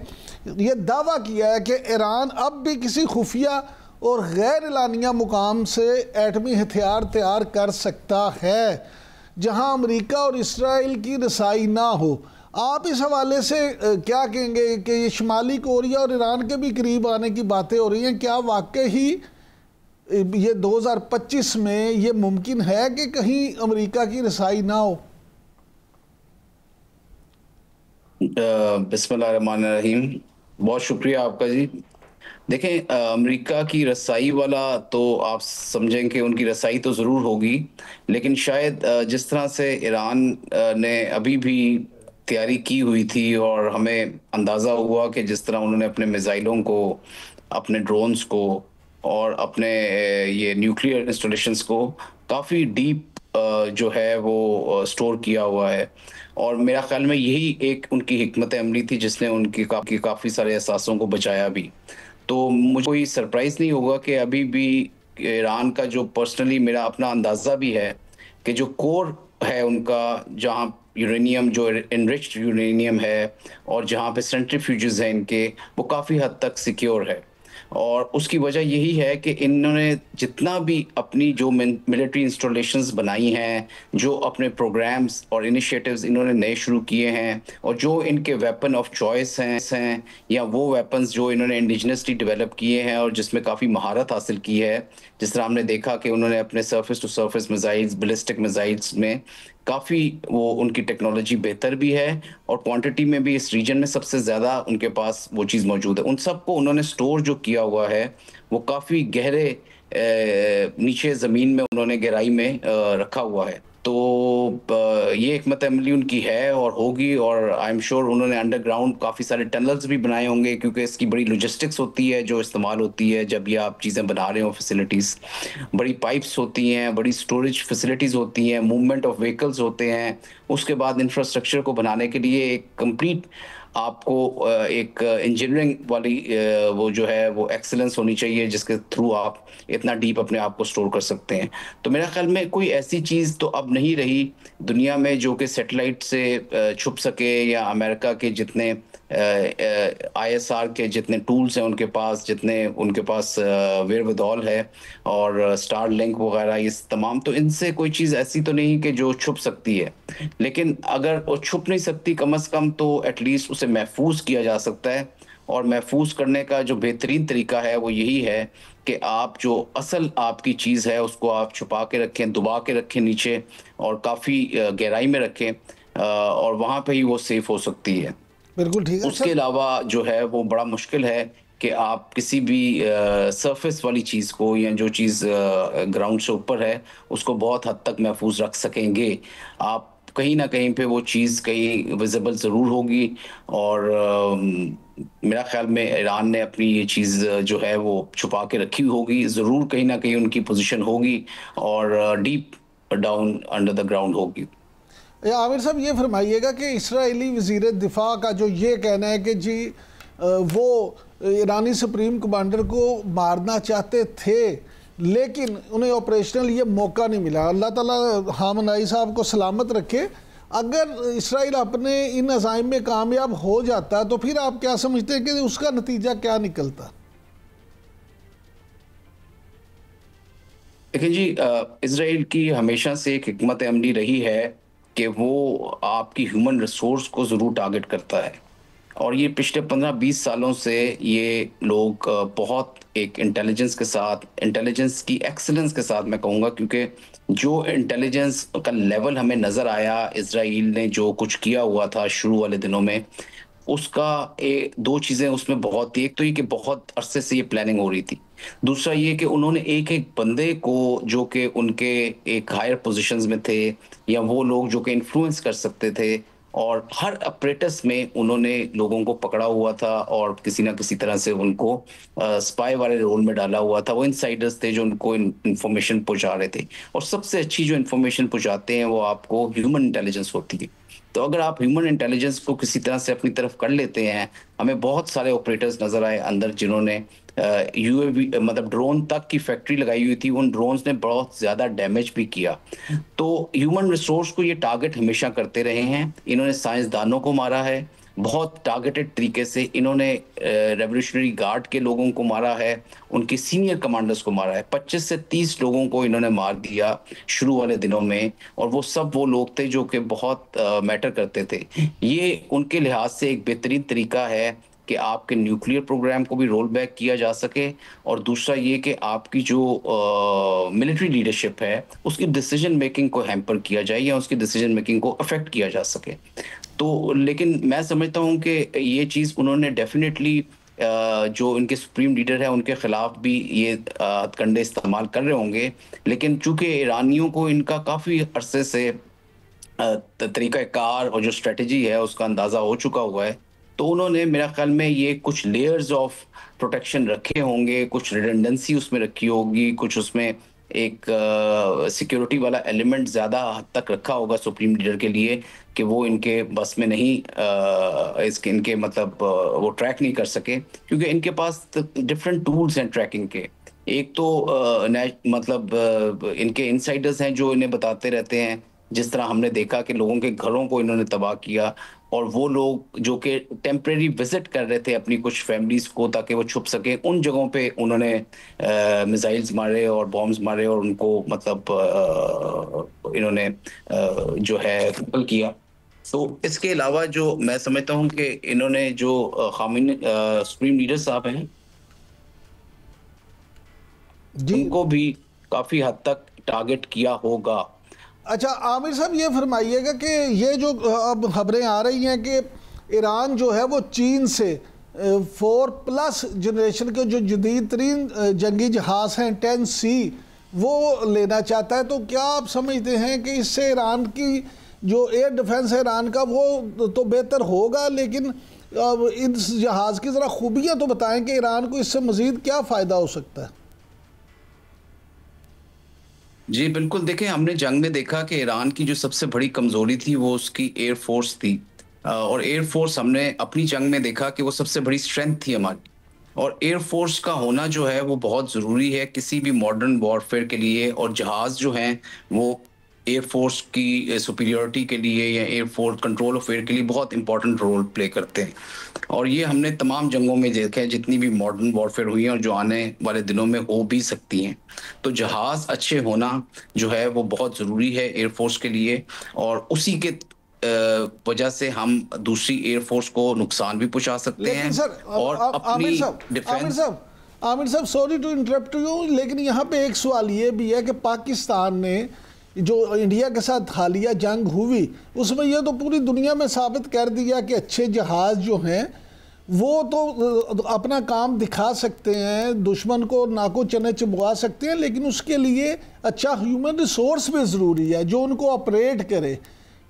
यह दावा किया है कि ईरान अब भी किसी खुफिया और गैर एलानिया मुकाम से एटमी हथियार तैयार कर सकता है जहां अमेरिका और इसराइल की रसाई ना हो। आप इस हवाले से क्या कहेंगे कि ये शुमाली कोरिया और ईरान के भी करीब आने की बातें हो रही हैं, क्या वाकई ही ये 2025 में ये मुमकिन है कि कहीं अमेरिका की रसाई ना हो? बिस्मिल्लाहिर्रहमानिर्रहीम, बहुत शुक्रिया आपका जी। देखें, अमेरिका की रसाई वाला तो आप समझें कि उनकी रसाई तो ज़रूर होगी, लेकिन शायद जिस तरह से ईरान ने अभी भी तैयारी की हुई थी और हमें अंदाज़ा हुआ कि जिस तरह उन्होंने अपने मिसाइलों को, अपने ड्रोन्स को और अपने ये न्यूक्लियर इंस्टॉलेशंस को काफ़ी डीप जो है वो स्टोर किया हुआ है। और मेरा ख्याल में यही एक उनकी हिकमत अमली थी जिसने उनकी काफ़ी सारे असासों को बचाया भी। तो मुझे कोई सरप्राइज़ नहीं होगा कि अभी भी ईरान का जो पर्सनली मेरा अपना अंदाज़ा भी है कि जो कोर है उनका, जहाँ यूरेनियम जो इनरिच्ड यूरेनियम है और जहाँ पे सेंट्रीफ्यूजेस हैं इनके, वो काफ़ी हद तक सिक्योर है। और उसकी वजह यही है कि इन्होंने जितना भी अपनी जो मिलिट्री इंस्टॉलेशंस बनाई हैं, जो अपने प्रोग्राम्स और इनिशिएटिव्स इन्होंने नए शुरू किए हैं, और जो इनके वेपन ऑफ चॉइस हैं या वो वेपन्स जो इन्होंने इंडिजिनसली डेवलप किए हैं और जिसमें काफ़ी महारत हासिल की है, जिस तरह हमने देखा कि उन्होंने अपने surface to surface missiles, ballistic missiles में काफ़ी वो उनकी टेक्नोलॉजी बेहतर भी है और क्वांटिटी में भी इस रीजन में सबसे ज़्यादा उनके पास वो चीज़ मौजूद है। उन सब को उन्होंने स्टोर जो किया हुआ है वो काफ़ी गहरे नीचे ज़मीन में उन्होंने गहराई में रखा हुआ है। तो ये हिकमत अमली उनकी है और होगी, और आई एम श्योर उन्होंने अंडरग्राउंड काफ़ी सारे टनल्स भी बनाए होंगे, क्योंकि इसकी बड़ी लॉजिस्टिक्स होती है जो इस्तेमाल होती है जब ये आप चीज़ें बना रहे हो। फैसिलिटीज़, बड़ी पाइप्स होती हैं, बड़ी स्टोरेज फैसिलिटीज़ होती हैं, मूवमेंट ऑफ व्हीकल्स होते हैं। उसके बाद इंफ्रास्ट्रक्चर को बनाने के लिए एक कंप्लीट आपको एक इंजीनियरिंग वाली वो जो है वो एक्सेलेंस होनी चाहिए जिसके थ्रू आप इतना डीप अपने आप को स्टोर कर सकते हैं। तो मेरा ख्याल में कोई ऐसी चीज़ तो अब नहीं रही दुनिया में जो कि सैटेलाइट से छुप सके, या अमेरिका के जितने ISR के जितने टूल्स हैं उनके पास, जितने उनके पास वेयरविदॉल है और स्टार लिंक वगैरह, ये तमाम, तो इनसे कोई चीज़ ऐसी तो नहीं कि जो छुप सकती है। लेकिन अगर वो छुप नहीं सकती, कम से कम तो एटलीस्ट उसे महफूज किया जा सकता है। और महफूज करने का जो बेहतरीन तरीका है वो यही है कि आप जो असल आपकी चीज़ है उसको आप छुपा के रखें, दबा के रखें नीचे, और काफ़ी गहराई में रखें, और वहाँ पे ही वो सेफ हो सकती है। बिल्कुल ठीक है। उसके अलावा जो है वो बड़ा मुश्किल है कि आप किसी भी सरफेस वाली चीज़ को या जो चीज़ ग्राउंड से ऊपर है उसको बहुत हद तक महफूज रख सकेंगे। आप कहीं ना कहीं पे वो चीज़ कहीं विजिबल ज़रूर होगी, और मेरा ख्याल में ईरान ने अपनी ये चीज़ जो है वो छुपा के रखी होगी, ज़रूर कहीं ना कहीं उनकी पोजीशन होगी और deep down under the ground होगी। आमिर साहब ये फरमाइएगा कि इस्राएली वज़ीर दिफा का जो ये कहना है कि जी वो ईरानी सुप्रीम कमांडर को मारना चाहते थे लेकिन उन्हें ऑपरेशनल ये मौका नहीं मिला, अल्लाह ताला हामनाई साहब को सलामत रखे, अगर इसराइल अपने इन अज़ाइम में कामयाब हो जाता तो फिर आप क्या समझते हैं कि उसका नतीजा क्या निकलता? देखिए जी, इसराइल की हमेशा से एक हिकमत अमली रही है कि वो आपकी ह्यूमन रिसोर्स को ज़रूर टारगेट करता है, और ये पिछले 15-20 सालों से ये लोग बहुत एक इंटेलिजेंस के साथ, इंटेलिजेंस की एक्सीलेंस के साथ मैं कहूँगा, क्योंकि जो इंटेलिजेंस का लेवल हमें नज़र आया इसराइल ने जो कुछ किया हुआ था शुरू वाले दिनों में, उसका दो चीज़ें उसमें बहुत थी। एक तो ये कि बहुत अरसे से ये प्लानिंग हो रही थी, दूसरा ये कि उन्होंने एक एक बंदे को जो कि उनके एक हायर पोजीशंस में थे या वो लोग जो कि इन्फ्लुएंस कर सकते थे, और हर अपरेटस में उन्होंने लोगों को पकड़ा हुआ था और किसी ना किसी तरह से उनको स्पाई वाले रोल में डाला हुआ था। वो इनसाइडर्स थे जो उनको इन्फॉर्मेशन पहुंचा रहे थे, और सबसे अच्छी जो इन्फॉर्मेशन पहुंचाते हैं वो आपको ह्यूमन इंटेलिजेंस होती है। तो अगर आप ह्यूमन इंटेलिजेंस को किसी तरह से अपनी तरफ कर लेते हैं, हमें बहुत सारे ऑपरेटर्स नजर आए अंदर जिन्होंने यूएवी मतलब ड्रोन तक की फैक्ट्री लगाई हुई थी, उन ड्रोन्स ने बहुत ज्यादा डैमेज भी किया। तो ह्यूमन रिसोर्स को ये टारगेट हमेशा करते रहे हैं। इन्होंने साइंसदानों को मारा है बहुत टारगेटेड तरीके से, इन्होंने रेवोल्यूशनरी गार्ड के लोगों को मारा है, उनके सीनियर कमांडर्स को मारा है, 25 से 30 लोगों को इन्होंने मार दिया शुरू वाले दिनों में, और वो सब वो लोग थे जो कि बहुत मैटर करते थे। ये उनके लिहाज से एक बेहतरीन तरीका है कि आपके न्यूक्लियर प्रोग्राम को भी रोल बैक किया जा सके, और दूसरा ये कि आपकी जो मिलिट्री लीडरशिप है उसकी डिसीजन मेकिंग को हैम्पर किया जाए या उसकी डिसीजन मेकिंग को अफेक्ट किया जा सके। तो लेकिन मैं समझता हूँ कि ये चीज़ उन्होंने डेफिनेटली जो इनके सुप्रीम लीडर है उनके खिलाफ भी ये हथकंडे इस्तेमाल कर रहे होंगे, लेकिन चूंकि ईरानियों को इनका काफ़ी अरसे से तरीक़ाकार और जो स्ट्रेटजी है उसका अंदाज़ा हो चुका हुआ है, तो उन्होंने मेरा ख्याल में ये कुछ लेयर्स ऑफ प्रोटेक्शन रखे होंगे, कुछ रिडंडेंसी उसमें रखी होगी, कुछ उसमें एक सिक्योरिटी वाला एलिमेंट ज़्यादा हद तक रखा होगा सुप्रीम लीडर के लिए कि वो इनके बस में नहीं, इसके इनके मतलब वो ट्रैक नहीं कर सके, क्योंकि इनके पास डिफरेंट टूल्स हैं ट्रैकिंग के। एक तो मतलब इनके इनसाइडर्स हैं जो इन्हें बताते रहते हैं, जिस तरह हमने देखा कि लोगों के घरों को इन्होंने तबाह किया, और वो लोग जो कि टेम्परेरी विजिट कर रहे थे अपनी कुछ फैमिलीज को ताकि वो छुप सके, उन जगहों पे उन्होंने मिसाइल्स मारे और बॉम्ब्स मारे और उनको मतलब इन्होंने जो है कत्ल किया। तो इसके अलावा जो मैं समझता हूँ कि इन्होंने जो खामिनी सुप्रीम लीडर साहब हैं उनको भी काफी हद तक टारगेट किया होगा। अच्छा आमिर साहब ये फरमाइएगा कि ये जो अब खबरें आ रही हैं कि ईरान जो है वो चीन से 4+ जनरेशन के जो जदीद तरीन जंगी जहाज़ हैं 10C वो लेना चाहता है, तो क्या आप समझते हैं कि इससे ईरान की जो एयर डिफेंस है ईरान का वो तो बेहतर होगा, लेकिन इस जहाज़ की ज़रा खूबियाँ तो बताएं कि ईरान को इससे मज़ीद क्या फ़ायदा हो सकता है? जी बिल्कुल, देखें हमने जंग में देखा कि ईरान की जो सबसे बड़ी कमजोरी थी वो उसकी एयर फोर्स थी, और एयर फोर्स हमने अपनी जंग में देखा कि वो सबसे बड़ी स्ट्रेंथ थी हमारी, और एयर फोर्स का होना जो है वो बहुत ज़रूरी है किसी भी मॉडर्न वॉरफेयर के लिए, और जहाज़ जो हैं वो एयर फोर्स की सुपीरियरिटी के लिए या air force control of air के लिए बहुत इंपॉर्टेंट रोल प्ले करते हैं, और ये हमने तमाम जंगों में देखा है जितनी भी मॉडर्न वॉरफेयर हुई हैं और जो आने वाले दिनों में हो भी सकती हैं। तो जहाज़ अच्छे होना जो है वो बहुत ज़रूरी है एयर फोर्स के लिए, और उसी के वजह से हम दूसरी एयर फोर्स को नुकसान भी पहुंचा सकते हैं। सर, और अपनी डिफेंस आमिर साहब सॉरी टू इंटरप्ट यू, लेकिन यहाँ पे एक सवाल ये भी है कि पाकिस्तान ने जो इंडिया के साथ हालिया जंग हुई उसमें ये तो पूरी दुनिया में साबित कर दिया कि अच्छे जहाज़ जो हैं वो तो अपना काम दिखा सकते हैं, दुश्मन को नाको चने चबवा सकते हैं, लेकिन उसके लिए अच्छा ह्यूमन रिसोर्स भी ज़रूरी है जो उनको ऑपरेट करे।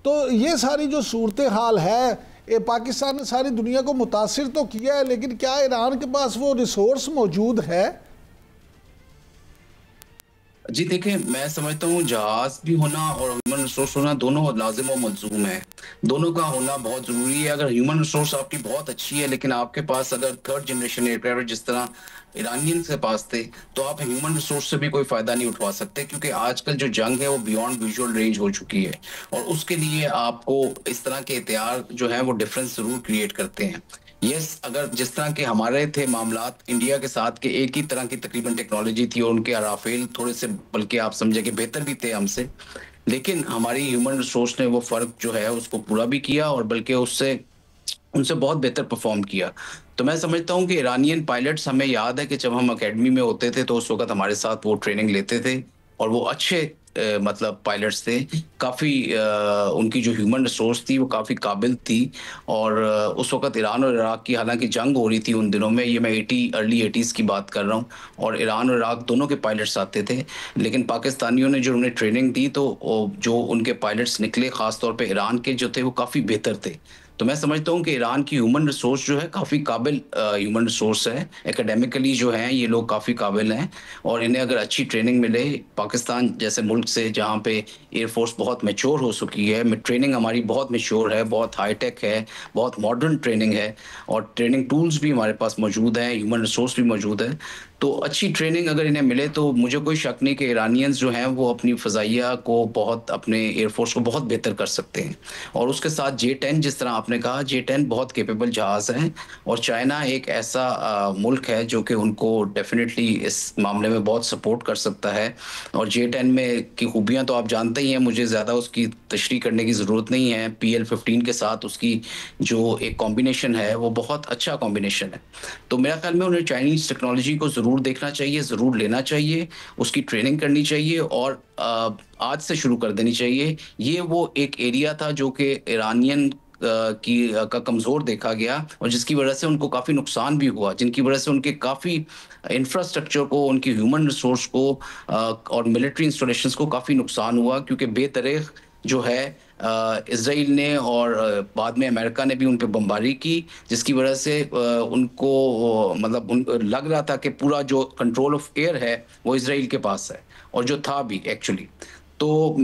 तो ये सारी जो सूरत हाल है पाकिस्तान ने सारी दुनिया को मुतासिर तो किया है, लेकिन क्या ईरान के पास वो रिसोर्स मौजूद है? जी देखिए, मैं समझता हूँ जहाज भी होना और ह्यूमन रिसोर्स होना दोनों लाजिम और मलजूम है। दोनों का होना बहुत जरूरी है। अगर ह्यूमन रिसोर्स आपकी बहुत अच्छी है लेकिन आपके पास अगर थर्ड जनरेशन एयरक्राफ्ट जिस तरह ईरानियन के पास थे, तो आप ह्यूमन रिसोर्स से भी कोई फायदा नहीं उठवा सकते, क्योंकि आजकल जो जंग है वो बियॉन्ड विजुअल रेंज हो चुकी है और उसके लिए आपको इस तरह के हथियार जो है वो डिफरेंस जरूर क्रिएट करते हैं। यस, अगर जिस तरह के हमारे थे मामलात इंडिया के साथ के एक ही तरह की तकरीबन टेक्नोलॉजी थी और उनके राफेल थोड़े से बल्कि आप समझे कि बेहतर भी थे हमसे, लेकिन हमारी ह्यूमन रिसोर्स ने वो फर्क जो है उसको पूरा भी किया और बल्कि उससे उनसे बहुत बेहतर परफॉर्म किया। तो मैं समझता हूँ कि ईरानियन पायलट्स, हमें याद है कि जब हम एकेडमी में होते थे तो उस वक्त हमारे साथ वो ट्रेनिंग लेते थे और वो अच्छे मतलब पायलट्स थे। काफ़ी उनकी जो ह्यूमन रिसोर्स थी वो काफ़ी काबिल थी और उस वक्त ईरान और इराक की हालांकि जंग हो रही थी उन दिनों में, ये मैं अर्ली 80s की बात कर रहा हूँ, और ईरान और इराक दोनों के पायलट्स आते थे, लेकिन पाकिस्तानियों ने जो उन्हें ट्रेनिंग दी तो जो उनके पायलट्स निकले ख़ासतौर पर ईरान के जो थे वो काफ़ी बेहतर थे। तो मैं समझता हूँ कि ईरान की ह्यूमन रिसोर्स जो है काफ़ी काबिल ह्यूमन रिसोर्स है। एकेडमिकली जो है ये लोग काफ़ी काबिल हैं और इन्हें अगर अच्छी ट्रेनिंग मिले, पाकिस्तान जैसे मुल्क से जहाँ पे एयरफोर्स बहुत मैच्योर हो चुकी है, ट्रेनिंग हमारी बहुत मैच्योर है, बहुत हाईटेक है, बहुत मॉडर्न ट्रेनिंग है और ट्रेनिंग टूल्स भी हमारे पास मौजूद हैं, ह्यूमन रिसोर्स भी मौजूद है, तो अच्छी ट्रेनिंग अगर इन्हें मिले तो मुझे कोई शक नहीं कि ईरानियंस जो हैं वो अपनी फ़ज़ाइया को बहुत, अपने एयरफोर्स को बहुत बेहतर कर सकते हैं। और उसके साथ J-10, जिस तरह आपने कहा, J-10 बहुत कैपेबल जहाज़ हैं और चाइना एक ऐसा मुल्क है जो कि उनको डेफिनेटली इस मामले में बहुत सपोर्ट कर सकता है। और J-10 में की खूबियाँ तो आप जानते ही हैं, मुझे ज़्यादा उसकी तशरीह करने की ज़रूरत नहीं है। PL-15 के साथ उसकी जो एक कॉम्बिनेशन है वो बहुत अच्छा कॉम्बिनेशन है। तो मेरा ख्याल में उन्हें चाइनीज़ टेक्नोलॉजी को ज़रूर देखना चाहिए, ज़रूर लेना चाहिए, उसकी ट्रेनिंग करनी चाहिए और आज से शुरू कर देनी चाहिए। ये वो एक एरिया था जो कि ईरानियन का कमज़ोर देखा गया और जिसकी वजह से उनको काफ़ी नुकसान भी हुआ, जिनकी वजह से उनके काफ़ी इंफ्रास्ट्रक्चर को, उनकी ह्यूमन रिसोर्स को और मिलिट्री इंस्टॉलेशंस को काफ़ी नुकसान हुआ, क्योंकि बेतरख जो है इजराइल ने और बाद में अमेरिका ने भी उन पे बमबारी की, जिसकी वजह से उनको मतलब लग रहा था कि पूरा जो कंट्रोल ऑफ एयर है वो इजराइल के पास है, और जो था भी एक्चुअली। तो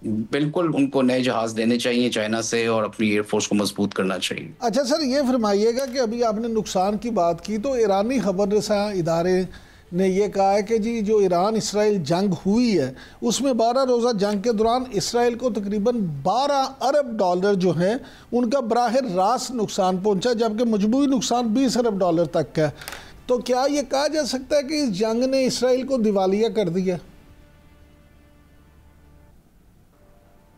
बिल्कुल उनको नए जहाज़ लेने चाहिए चाइना से और अपनी एयरफोर्स को मजबूत करना चाहिए। अच्छा सर, ये फरमाइएगा कि अभी आपने नुकसान की बात की, तो ईरानी खबररसा इदारे ने यह कहा है कि जी जो ईरान इसराइल जंग हुई है उसमें 12 रोज़ा जंग के दौरान इसराइल को तकरीबन 12 अरब डॉलर जो है उनका बराह रास्त नुकसान पहुंचा, जबकि मजमूई नुकसान 20 अरब डॉलर तक है। तो क्या ये कहा जा सकता है कि इस जंग ने इसराइल को दिवालिया कर दिया?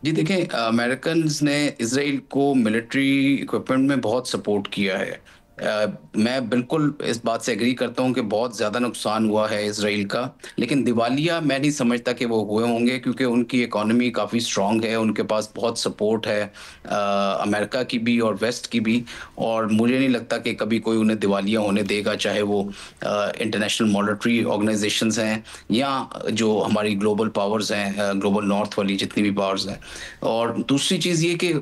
जी देखें, अमेरिकन ने इसराइल को मिलिट्री इक्विपमेंट में बहुत सपोर्ट किया है। मैं बिल्कुल इस बात से एग्री करता हूँ कि बहुत ज़्यादा नुकसान हुआ है इसराइल का, लेकिन दिवालिया मैं नहीं समझता कि वो हुए होंगे, क्योंकि उनकी इकॉनमी काफ़ी स्ट्रांग है, उनके पास बहुत सपोर्ट है अमेरिका की भी और वेस्ट की भी, और मुझे नहीं लगता कि कभी कोई उन्हें दिवालिया होने देगा, चाहे वो इंटरनेशनल मॉनेटरी ऑर्गेनाइजेशंस हैं या जो हमारी ग्लोबल पावर्स हैं, ग्लोबल नॉर्थ वाली जितनी भी पावर्स हैं। और दूसरी चीज़ ये कि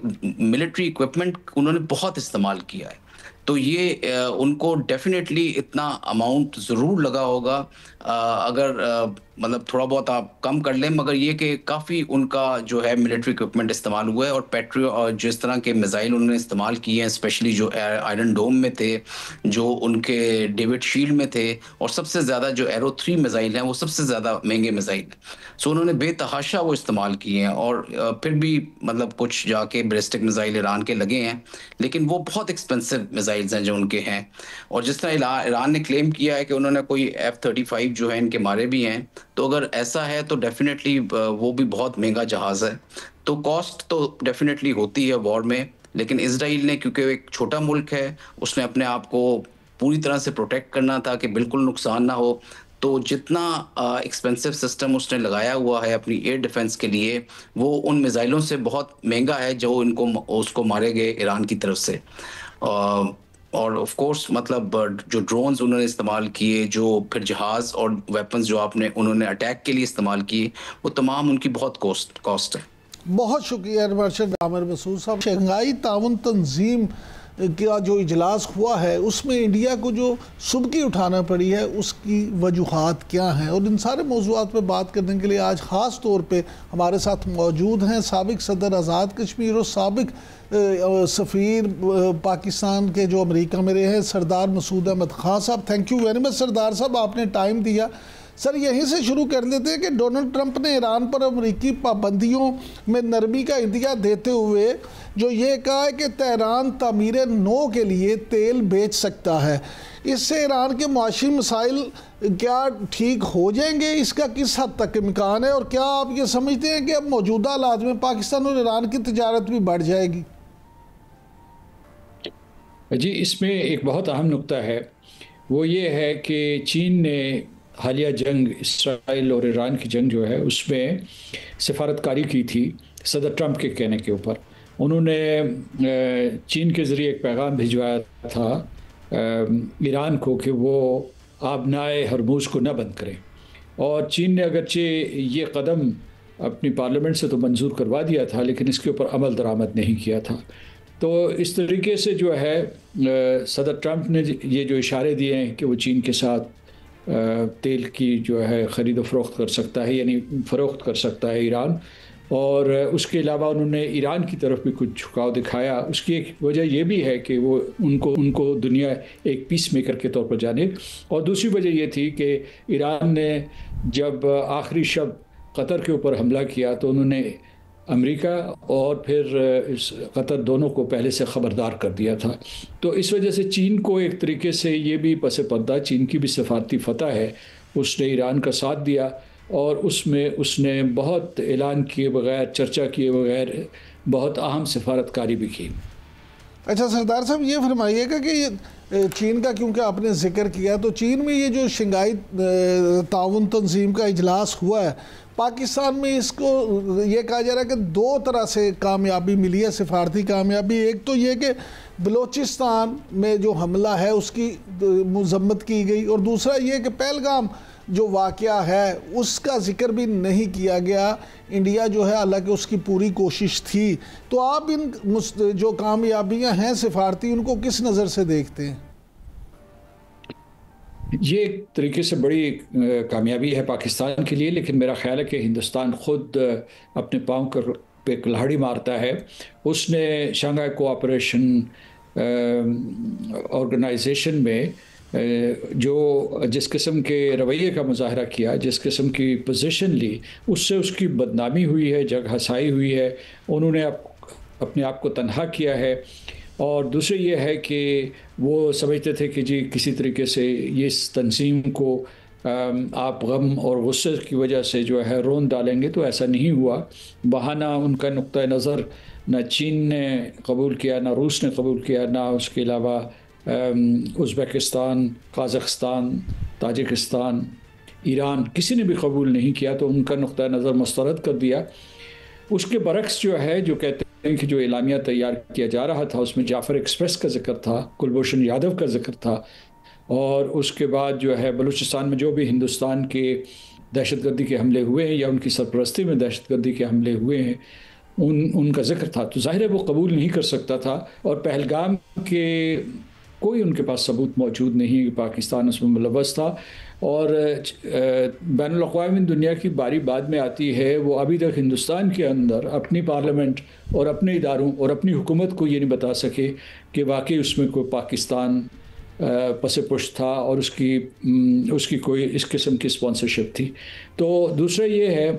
मिलिट्री इक्विपमेंट उन्होंने बहुत इस्तेमाल किया है, तो ये उनको डेफिनेटली इतना अमाउंट ज़रूर लगा होगा, अगर मतलब थोड़ा बहुत आप कम कर लें, मगर ये कि काफ़ी उनका जो है मिलिट्री इक्विपमेंट इस्तेमाल हुआ है। और पेट्रियो और जिस तरह के मिसाइल उन्होंने इस्तेमाल किए हैं, स्पेशली जो आयरन डोम में थे, जो उनके डेविड शील्ड में थे, और सबसे ज़्यादा जो एरो 3 मिसाइल हैं वो सबसे ज़्यादा महंगे मिसाइल हैं, सो उन्होंने बेतहाशा वो इस्तेमाल किए हैं। और फिर भी मतलब कुछ जाके बैलिस्टिक मिसाइल ईरान के लगे हैं, लेकिन वो बहुत एक्सपेंसिव मिसाइल्स हैं जो उनके हैं। और जिस तरह ईरान ने क्लेम किया है कि उन्होंने कोई F-35 जो है इनके मारे भी हैं, तो अगर ऐसा है तो डेफिनेटली वो भी बहुत महंगा जहाज़ है, तो कॉस्ट तो डेफिनेटली होती है वॉर में। लेकिन इजराइल ने, क्योंकि एक छोटा मुल्क है, उसने अपने आप को पूरी तरह से प्रोटेक्ट करना था कि बिल्कुल नुकसान ना हो, तो जितना एक्सपेंसिव सिस्टम उसने लगाया हुआ है अपनी एयर डिफेंस के लिए, वो उन मिसाइलों से बहुत महंगा है जो इनको उसको मारे गए ईरान की तरफ से। और ऑफ कोर्स मतलब जो ड्रोन्स उन्होंने इस्तेमाल किए, जो फिर जहाज़ और वेपन्स जो उन्होंने अटैक के लिए इस्तेमाल किए, वो तमाम उनकी बहुत कॉस्ट है। बहुत शुक्रिया एयर मार्शल आमिर मसूद साहब। शंघाई ताउन तंजीम का जो इजलास हुआ है उसमें इंडिया को जो सुबकी उठाना पड़ी है उसकी वजूहात क्या हैं, और इन सारे मौज़ूआत पर बात करने के लिए आज ख़ास तौर पे हमारे साथ मौजूद हैं साबिक सदर आज़ाद कश्मीर और साबिक सफ़ीर पाकिस्तान के जो अमेरिका में रहे हैं सरदार मसूद अहमद खान साहब। थैंक यू वेरी मच सरदार साहब, आपने टाइम दिया। सर यहीं से शुरू कर लेते हैं कि डोनाल्ड ट्रंप ने ईरान पर अमेरिकी पाबंदियों में नरमी का इंदिया देते हुए जो ये कहा है कि तेहरान तामीर नौ के लिए तेल बेच सकता है, इससे ईरान के माशी मसाइल क्या ठीक हो जाएंगे, इसका किस हद तक इम्कान है, और क्या आप ये समझते हैं कि अब मौजूदा हालात में पाकिस्तान और ईरान की तजारत भी बढ़ जाएगी? जी, इसमें एक बहुत अहम नुक्ता है, वो ये है कि चीन ने हालिया जंग इसराइल और ईरान की जंग जो है उसमें सिफारतकारी की थी सदर ट्रंप के कहने के ऊपर। उन्होंने चीन के ज़रिए एक पैगाम भिजवाया था ईरान को कि वो आबनाए हरमूज़ को न बंद करें, और चीन ने अगरचे ये कदम अपनी पार्लियामेंट से तो मंजूर करवा दिया था लेकिन इसके ऊपर अमल दरामद नहीं किया था। तो इस तरीके से जो है सदर ट्रंप ने ये जो इशारे दिए हैं कि वो चीन के साथ तेल की जो है ख़रीद फ़रोख्त कर सकता है, यानी फ़रोख्त कर सकता है ईरान, और उसके अलावा उन्होंने ईरान की तरफ भी कुछ झुकाव दिखाया। उसकी एक वजह यह भी है कि वो उनको दुनिया एक पीस मेकर के तौर पर जाने, और दूसरी वजह ये थी कि ईरान ने जब आखिरी शब कतर के ऊपर हमला किया तो उन्होंने अमेरिका और फिर कतर दोनों को पहले से ख़बरदार कर दिया था। तो इस वजह से चीन को एक तरीके से ये भी पस पर्दा, चीन की भी सफारती फतह है, उसने ईरान का साथ दिया और उसमें उसने बहुत ऐलान किए बगैर, चर्चा किए बगैर बहुत अहम सिफारतकारी भी की। अच्छा सरदार साहब, ये फरमाइएगा कि ये चीन का क्योंकि आपने जिक्र किया, तो चीन में ये जो शंघाई ताउन तंजीम का इजलास हुआ है, पाकिस्तान में इसको ये कहा जा रहा है कि दो तरह से कामयाबी मिली है, सिफारती कामयाबी। एक तो ये कि बलूचिस्तान में जो हमला है उसकी मजम्मत की गई, और दूसरा ये कि पहलगाम जो वाक़या है उसका जिक्र भी नहीं किया गया। इंडिया जो है हालांकि उसकी पूरी कोशिश थी। तो आप इन जो कामयाबियां हैं सिफारती, उनको किस नज़र से देखते हैं? ये एक तरीके से बड़ी कामयाबी है पाकिस्तान के लिए, लेकिन मेरा ख्याल है कि हिंदुस्तान खुद अपने पाँव पे कुल्हाड़ी मारता है। उसने शंघाई कोऑपरेशन ऑर्गेनाइजेशन में जो जिस किस्म के रवैये का मुजाहरा किया, जिस किस्म की पोजीशन ली, उससे उसकी बदनामी हुई है, जग हसाई हुई है। उन्होंने अपने आप को तन्हा किया है। और दूसरी ये है कि वो समझते थे कि जी किसी तरीके से ये इस तंजीम को आप गम और गुस्से की वजह से जो है रोन डालेंगे, तो ऐसा नहीं हुआ। बहाना उनका नुक्ता नज़र न चीन ने कबूल किया, ना रूस ने कबूल किया, ना उसके अलावा उज़्बेकिस्तान, काज़ाख्स्तान, ताजिकिस्तान, ईरान, किसी ने भी कबूल नहीं किया। तो उनका नुक्ता नज़र मुस्तरद कर दिया। उसके बरक्स जो है, जो कहते हैं कि जो एलामिया तैयार किया जा रहा था उसमें जाफ़र एक्सप्रेस का जिक्र था, कुलभूषण यादव का जिक्र था, और उसके बाद जो है बलूचिस्तान में जो भी हिंदुस्तान के दहशतगर्दी के हमले हुए हैं या उनकी सरपरस्ती में दहशतगर्दी के हमले हुए हैं उनका जिक्र था। तो ज़ाहिर है वो कबूल नहीं कर सकता था, और पहलगाम के कोई उनके पास सबूत मौजूद नहीं कि पाकिस्तान उसमें मुलव्वस था। और बैनुल-अक़वामी दुनिया की बारी बाद में आती है। वो अभी तक हिंदुस्तान के अंदर अपनी पार्लियामेंट और अपने इदारों और अपनी हुकूमत को ये नहीं बता सके कि वाकई उसमें कोई पाकिस्तान पस पुश था और उसकी कोई इस किस्म की स्पॉन्सरशिप थी। तो दूसरा ये है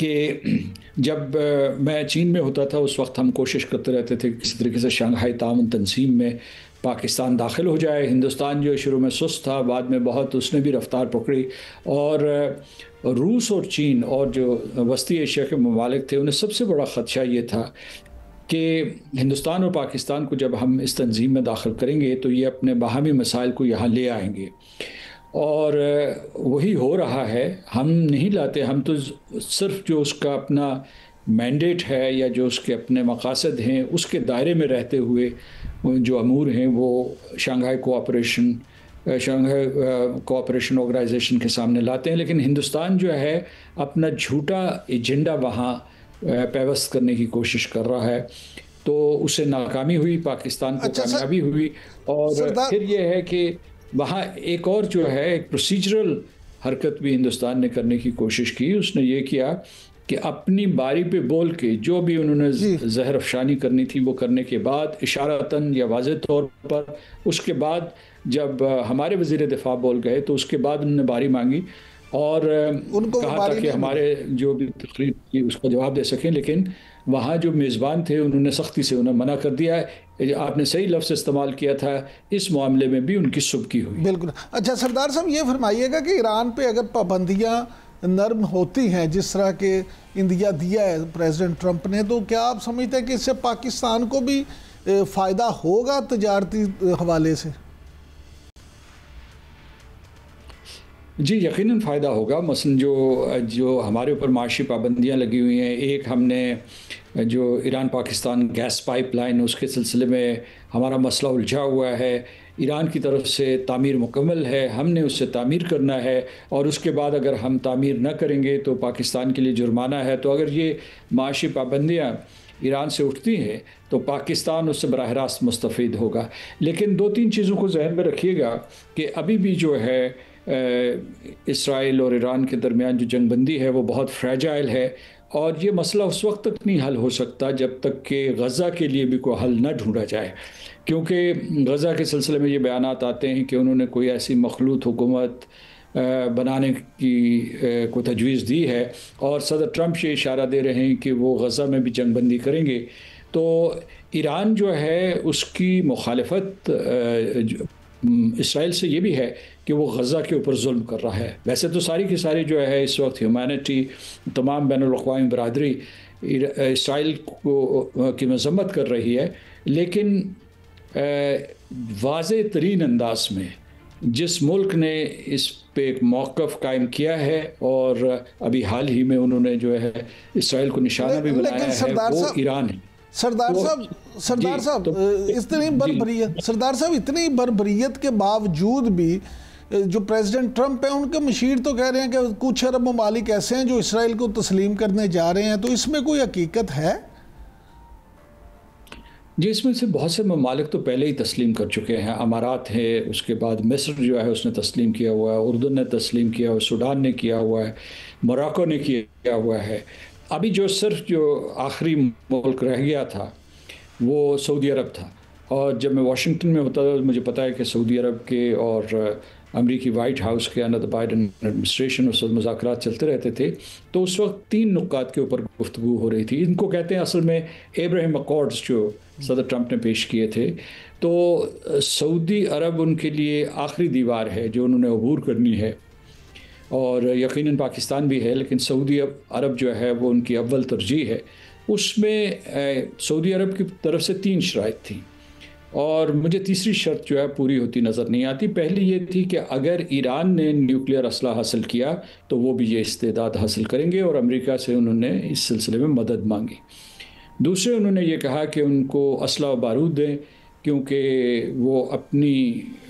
कि जब मैं चीन में होता था उस वक्त हम कोशिश करते रहते थे किसी तरीके से शंघाई ताउन तंजीम में पाकिस्तान दाखिल हो जाए। हिंदुस्तान जो शुरू में सुस्त था, बाद में बहुत उसने भी रफ्तार पकड़ी, और रूस और चीन और जो वस्ती एशिया के ममालिक थे उन्हें सबसे बड़ा ख़दशा ये था कि हिंदुस्तान और पाकिस्तान को जब हम इस तंजीम में दाखिल करेंगे तो ये अपने बाहमी मसाइल को यहाँ ले आएंगे। और वही हो रहा है। हम नहीं लाते, हम तो सिर्फ जो उसका अपना मैंडेट है या जो उसके अपने मकासद हैं उसके दायरे में रहते हुए जो अमूर हैं वो शंघाई कोऑपरेशन ऑर्गेनाइजेशन के सामने लाते हैं। लेकिन हिंदुस्तान जो है अपना झूठा एजेंडा वहाँ पेवस्त करने की कोशिश कर रहा है, तो उसे नाकामी हुई, पाकिस्तान को कामयाबी हुई। और फिर ये है कि वहाँ एक और जो है एक प्रोसीजरल हरकत भी हिंदुस्तान ने करने की कोशिश की। उसने ये किया कि अपनी बारी पे बोल के जो भी उन्होंने जहर अफशानी करनी थी वो करने के बाद इशारतन या वाज़ेह तौर पर, उसके बाद जब हमारे वज़ीर दिफा बोल गए तो उसके बाद उन्होंने बारी मांगी और उनको कहा था कि हमारे जो भी तकरीर की उसका जवाब दे सकें। लेकिन वहाँ जो मेज़बान थे उन्होंने सख्ती से उन्हें मना कर दिया है। आपने सही लफ्ज़ इस्तेमाल किया था, इस मामले में भी उनकी सुबकी हुई। बिल्कुल। अच्छा सरदार साहब, ये फरमाइएगा कि ईरान पे अगर पाबंदियाँ नर्म होती हैं जिस तरह के इंडिया दिया है प्रेसिडेंट ट्रंप ने, तो क्या आप समझते हैं कि इससे पाकिस्तान को भी फ़ायदा होगा तजारती हवाले से? जी यकीनन फ़ायदा होगा। मसलन जो हमारे ऊपर माशी पाबंदियाँ लगी हुई हैं, एक हमने जो ईरान पाकिस्तान गैस पाइपलाइन उसके सिलसिले में हमारा मसला उलझा हुआ है, ईरान की तरफ से तामीर मुकम्मल है, हमने उससे तामीर करना है और उसके बाद अगर हम तामीर न करेंगे तो पाकिस्तान के लिए जुर्माना है। तो अगर ये माशी पाबंदियाँ ईरान से उठती हैं तो पाकिस्तान उससे बराह रास्त मुस्तफ़ीद होगा। लेकिन दो तीन चीज़ों को जहन में रखिएगा कि अभी भी जो है इसराइल और ईरान के दरमियान जो जंगबंदी है वो बहुत फ्रेजाइल है और ये मसला उस वक्त तक नहीं हल हो सकता जब तक कि गज़ा के लिए भी कोई हल न ढूंढा जाए। क्योंकि गज़ा के सिलसिले में ये बयानात आते हैं कि उन्होंने कोई ऐसी मखलूत हुकूमत बनाने की को तजवीज़ दी है और सदर ट्रंप ये इशारा दे रहे हैं कि वो गज़ा में भी जंगबंदी करेंगे। तो ईरान जो है उसकी मुखालफत इसराइल से ये भी है कि वो गज़ा के ऊपर जुल्म कर रहा है। वैसे तो सारी की सारी जो है इस वक्त ह्यूमैनिटी, तमाम बैनुल-अक़वामी बरादरी इसराइल को की मज़म्मत कर रही है, लेकिन वाज़ेह तरीन अंदाज में जिस मुल्क ने इस पे एक मौक़िफ़ कायम किया है और अभी हाल ही में उन्होंने जो है इसराइल को निशाना भी बनाया है, वो ईरान है। सरदार साहब इतनी बर्बरियत, सरदार साहब इतनी बर्बरियत के बावजूद भी जो प्रेसिडेंट ट्रंप है उनके मशीर तो कह रहे हैं कि कुछ अरब ममालिक ऐसे हैं जो इसराइल को तस्लीम करने जा रहे हैं, तो इसमें कोई हकीकत है? जी इसमें से बहुत से ममालिक तो पहले ही तस्लीम कर चुके हैं। अमारात है, उसके बाद मिस्र जो है उसने तस्लीम किया हुआ है, उर्दन ने तस्लीम किया हुआ है, सूडान ने किया हुआ है, मोरक्को ने किया हुआ है। अभी जो सिर्फ जो आखिरी मुल्क रह गया था वो सऊदी अरब था। और जब मैं वाशिंगटन में होता था तो मुझे पता है कि सऊदी अरब के और अमरीकी वाइट हाउस के अंदर बाइडन एडमिनिस्ट्रेशन उस वक्त मुज़ाकरात चलते रहते थे। तो उस वक्त 3 नुकात के ऊपर गुफ्तगू हो रही थी। इनको कहते हैं असल में एब्राहिम अकॉर्ड्स, जो सदर ट्रंप ने पेश किए थे। तो सऊदी अरब उनके लिए आखिरी दीवार है जो उन्होंने अबूर करनी है और यकीनन पाकिस्तान भी है, लेकिन सऊदी अरब जो है वो उनकी अव्वल तरजीह है। उसमें सऊदी अरब की तरफ से 3 शराइत थी और मुझे तीसरी शर्त जो है पूरी होती नज़र नहीं आती। पहली ये थी कि अगर ईरान ने न्यूक्लियर असला हासिल किया तो वो भी ये इस्तेदाद हासिल करेंगे और अमेरिका से उन्होंने इस सिलसिले में मदद मांगी। दूसरे उन्होंने ये कहा कि उनको असला व बारूद दें क्योंकि वो अपनी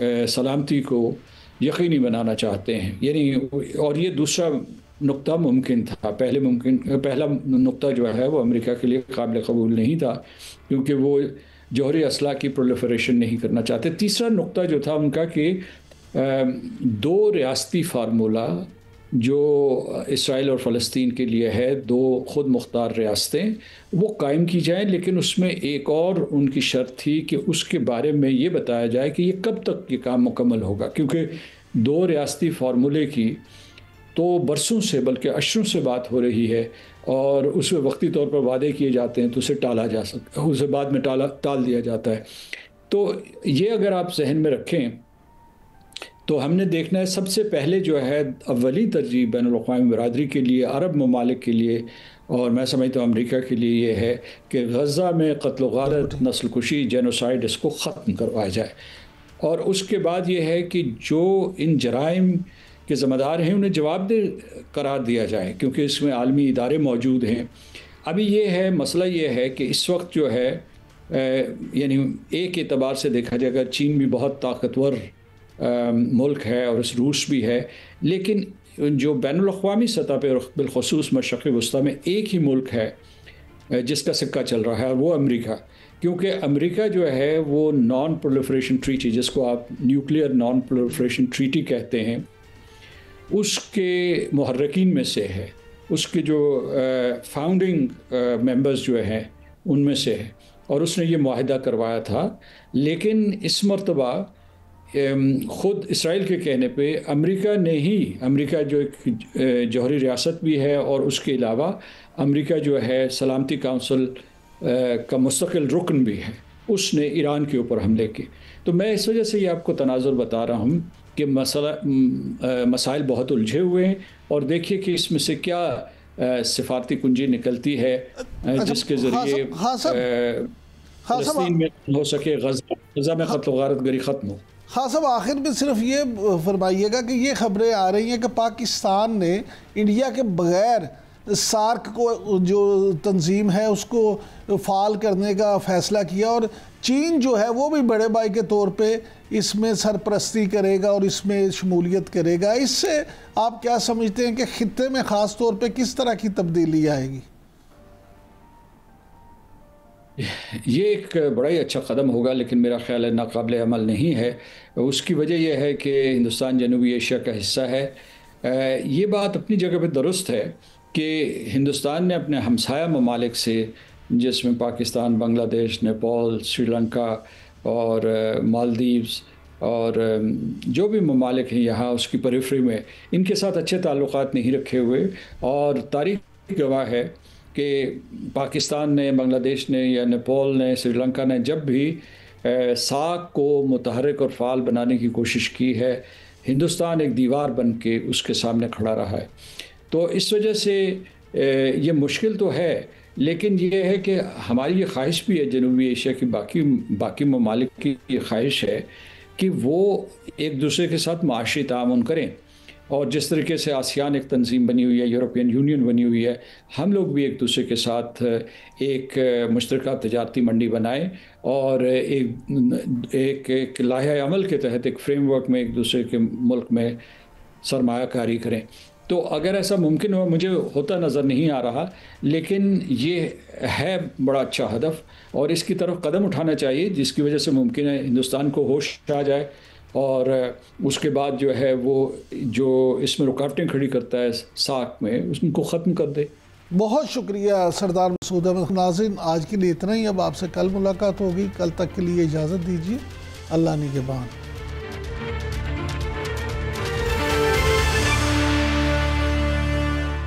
सलामती को यकीनी बनाना चाहते हैं। यानी और ये दूसरा नुक्ता मुमकिन था। पहला नुक्ता जो है वो अमेरिका के लिए काबिल कबूल नहीं था क्योंकि वो जौहरी असला की प्रोलिफरेशन नहीं करना चाहते। तीसरा नुक्ता जो था उनका कि 2 रियासती फार्मूला जो इसराइल और फ़लस्तीन के लिए है, 2 ख़ुद मुख्तार रियासतें, वो कायम की जाएं। लेकिन उसमें एक और उनकी शर्त थी कि उसके बारे में ये बताया जाए कि ये कब तक ये काम मुकम्मल होगा, क्योंकि 2 रियासती फार्मूले की तो बरसों से बल्कि अशरों से बात हो रही है और उसमें वक्ती तौर पर वादे किए जाते हैं तो उसे टाला जा सकता है, उसे बाद में टाल दिया जाता है। तो ये अगर आप जहन में रखें तो हमने देखना है सबसे पहले जो है अव्वली तरजीह बैनुल-अक़वामी बरादरी के लिए, अरब ममालिक के लिए और मैं समझता हूँ अमेरिका के लिए ये है कि गज़ा में क़त्ल व गारत, नस्ल कुशी, जेनोसाइड, इसको ख़त्म करवाया जाए। और उसके बाद ये है कि जो इन जराइम के ज़िम्मेदार हैं उन्हें जवाबदेह करार दिया जाए, क्योंकि इसमें आलमी इदारे मौजूद हैं। अभी ये है मसला, ये है कि इस वक्त जो है यानी एक एतबार से देखा जाए अगर चीन भी बहुत ताकतवर मुल्क है और इस रूस भी है, लेकिन जो बैनुल-अक़वामी सतह पर बिलख़ुसूस मशरिक़ वस्ता में एक ही मुल्क है जिसका सिक्का चल रहा है, वो अमेरिका। क्योंकि अमेरिका जो है वो नॉन प्रोलिफरेशन ट्रीटी, जिसको आप न्यूक्लियर नॉन प्रोलिफरेशन ट्रीटी कहते हैं, उसके मुहर्रिकीन में से है, उसके जो फाउंडिंग मेंबर्स जो हैं उनमें से है, और उसने ये मुआहिदा करवाया था। लेकिन इस मरतबा ख़ुद इसराइल के कहने पे अमेरिका जो एक जौहरी रियासत भी है और उसके अलावा अमेरिका जो है सलामती काउंसिल का मुस्तकिल रुकन भी है, उसने ईरान के ऊपर हमले किए। तो मैं इस वजह से ये आपको तनाजुर बता रहा हूँ कि मसाइल बहुत उलझे हुए हैं, और देखिए कि इसमें से क्या सिफारती कुंजी निकलती है जिसके ज़रिए फ़लस्तीन में हो सके, गज़ा में क़त्ल गारत गरी ख़त्म हो। हाँ साहब, आखिर में सिर्फ ये फरमाइएगा कि ये खबरें आ रही हैं कि पाकिस्तान ने इंडिया के बग़ैर सार्क को जो तंजीम है उसको फ़ाल करने का फ़ैसला किया, और चीन जो है वो भी बड़े भाई के तौर पे इसमें सरपरस्ती करेगा और इसमें शमूलियत करेगा। इससे आप क्या समझते हैं कि खित्ते में ख़ास तौर पे किस तरह की तब्दीली आएगी? ये एक बड़ा ही अच्छा कदम होगा, लेकिन मेरा ख्याल है नाकाबिल अमल नहीं है। उसकी वजह यह है कि हिंदुस्तान जनूबी एशिया का हिस्सा है। ये बात अपनी जगह पे दुरुस्त है कि हिंदुस्तान ने अपने हमसाया ममालिक से, जिसमें पाकिस्तान, बांग्लादेश, नेपाल, श्रीलंका और मालदीव्स और जो भी ममालिक हैं यहाँ उसकी परिफ्री में, इनके साथ अच्छे ताल्लुकात नहीं रखे हुए। और तारीख़ गवाह है कि पाकिस्तान ने, बांग्लादेश ने या नेपाल ने, श्रीलंका ने जब भी सार्क को मुतहर्रिक और फ़ाल बनाने की कोशिश की है, हिंदुस्तान एक दीवार बन के उसके सामने खड़ा रहा है। तो इस वजह से ये मुश्किल तो है, लेकिन ये है कि हमारी ये ख्वाहिश भी है, जनूबी एशिया की बाकी ममालिक की ये ख्वाहिश है कि वो एक दूसरे के साथ माशी तामुन करें। और जिस तरीके से आसियान एक तंजीम बनी हुई है, यूरोपियन यूनियन बनी हुई है, हम लोग भी एक दूसरे के साथ एक मुश्तरका तजारती मंडी बनाएं और एक लाहे अमल के तहत एक फ्रेमवर्क में एक दूसरे के मुल्क में सरमायाकारी करें। तो अगर ऐसा मुमकिन हो, मुझे होता नज़र नहीं आ रहा, लेकिन ये है बड़ा अच्छा हदफ और इसकी तरफ कदम उठाना चाहिए, जिसकी वजह से मुमकिन है हिंदुस्तान को होश आ जाए और उसके बाद जो है वो जो इसमें रुकावटें खड़ी करता है सार्क में, उसको ख़त्म कर दे। बहुत शुक्रिया सरदार मसूद अहमद। नाज़रीन, आज के लिए इतना ही। अब आपसे कल मुलाकात होगी। कल तक के लिए इजाज़त दीजिए। अल्लाह निगहबान।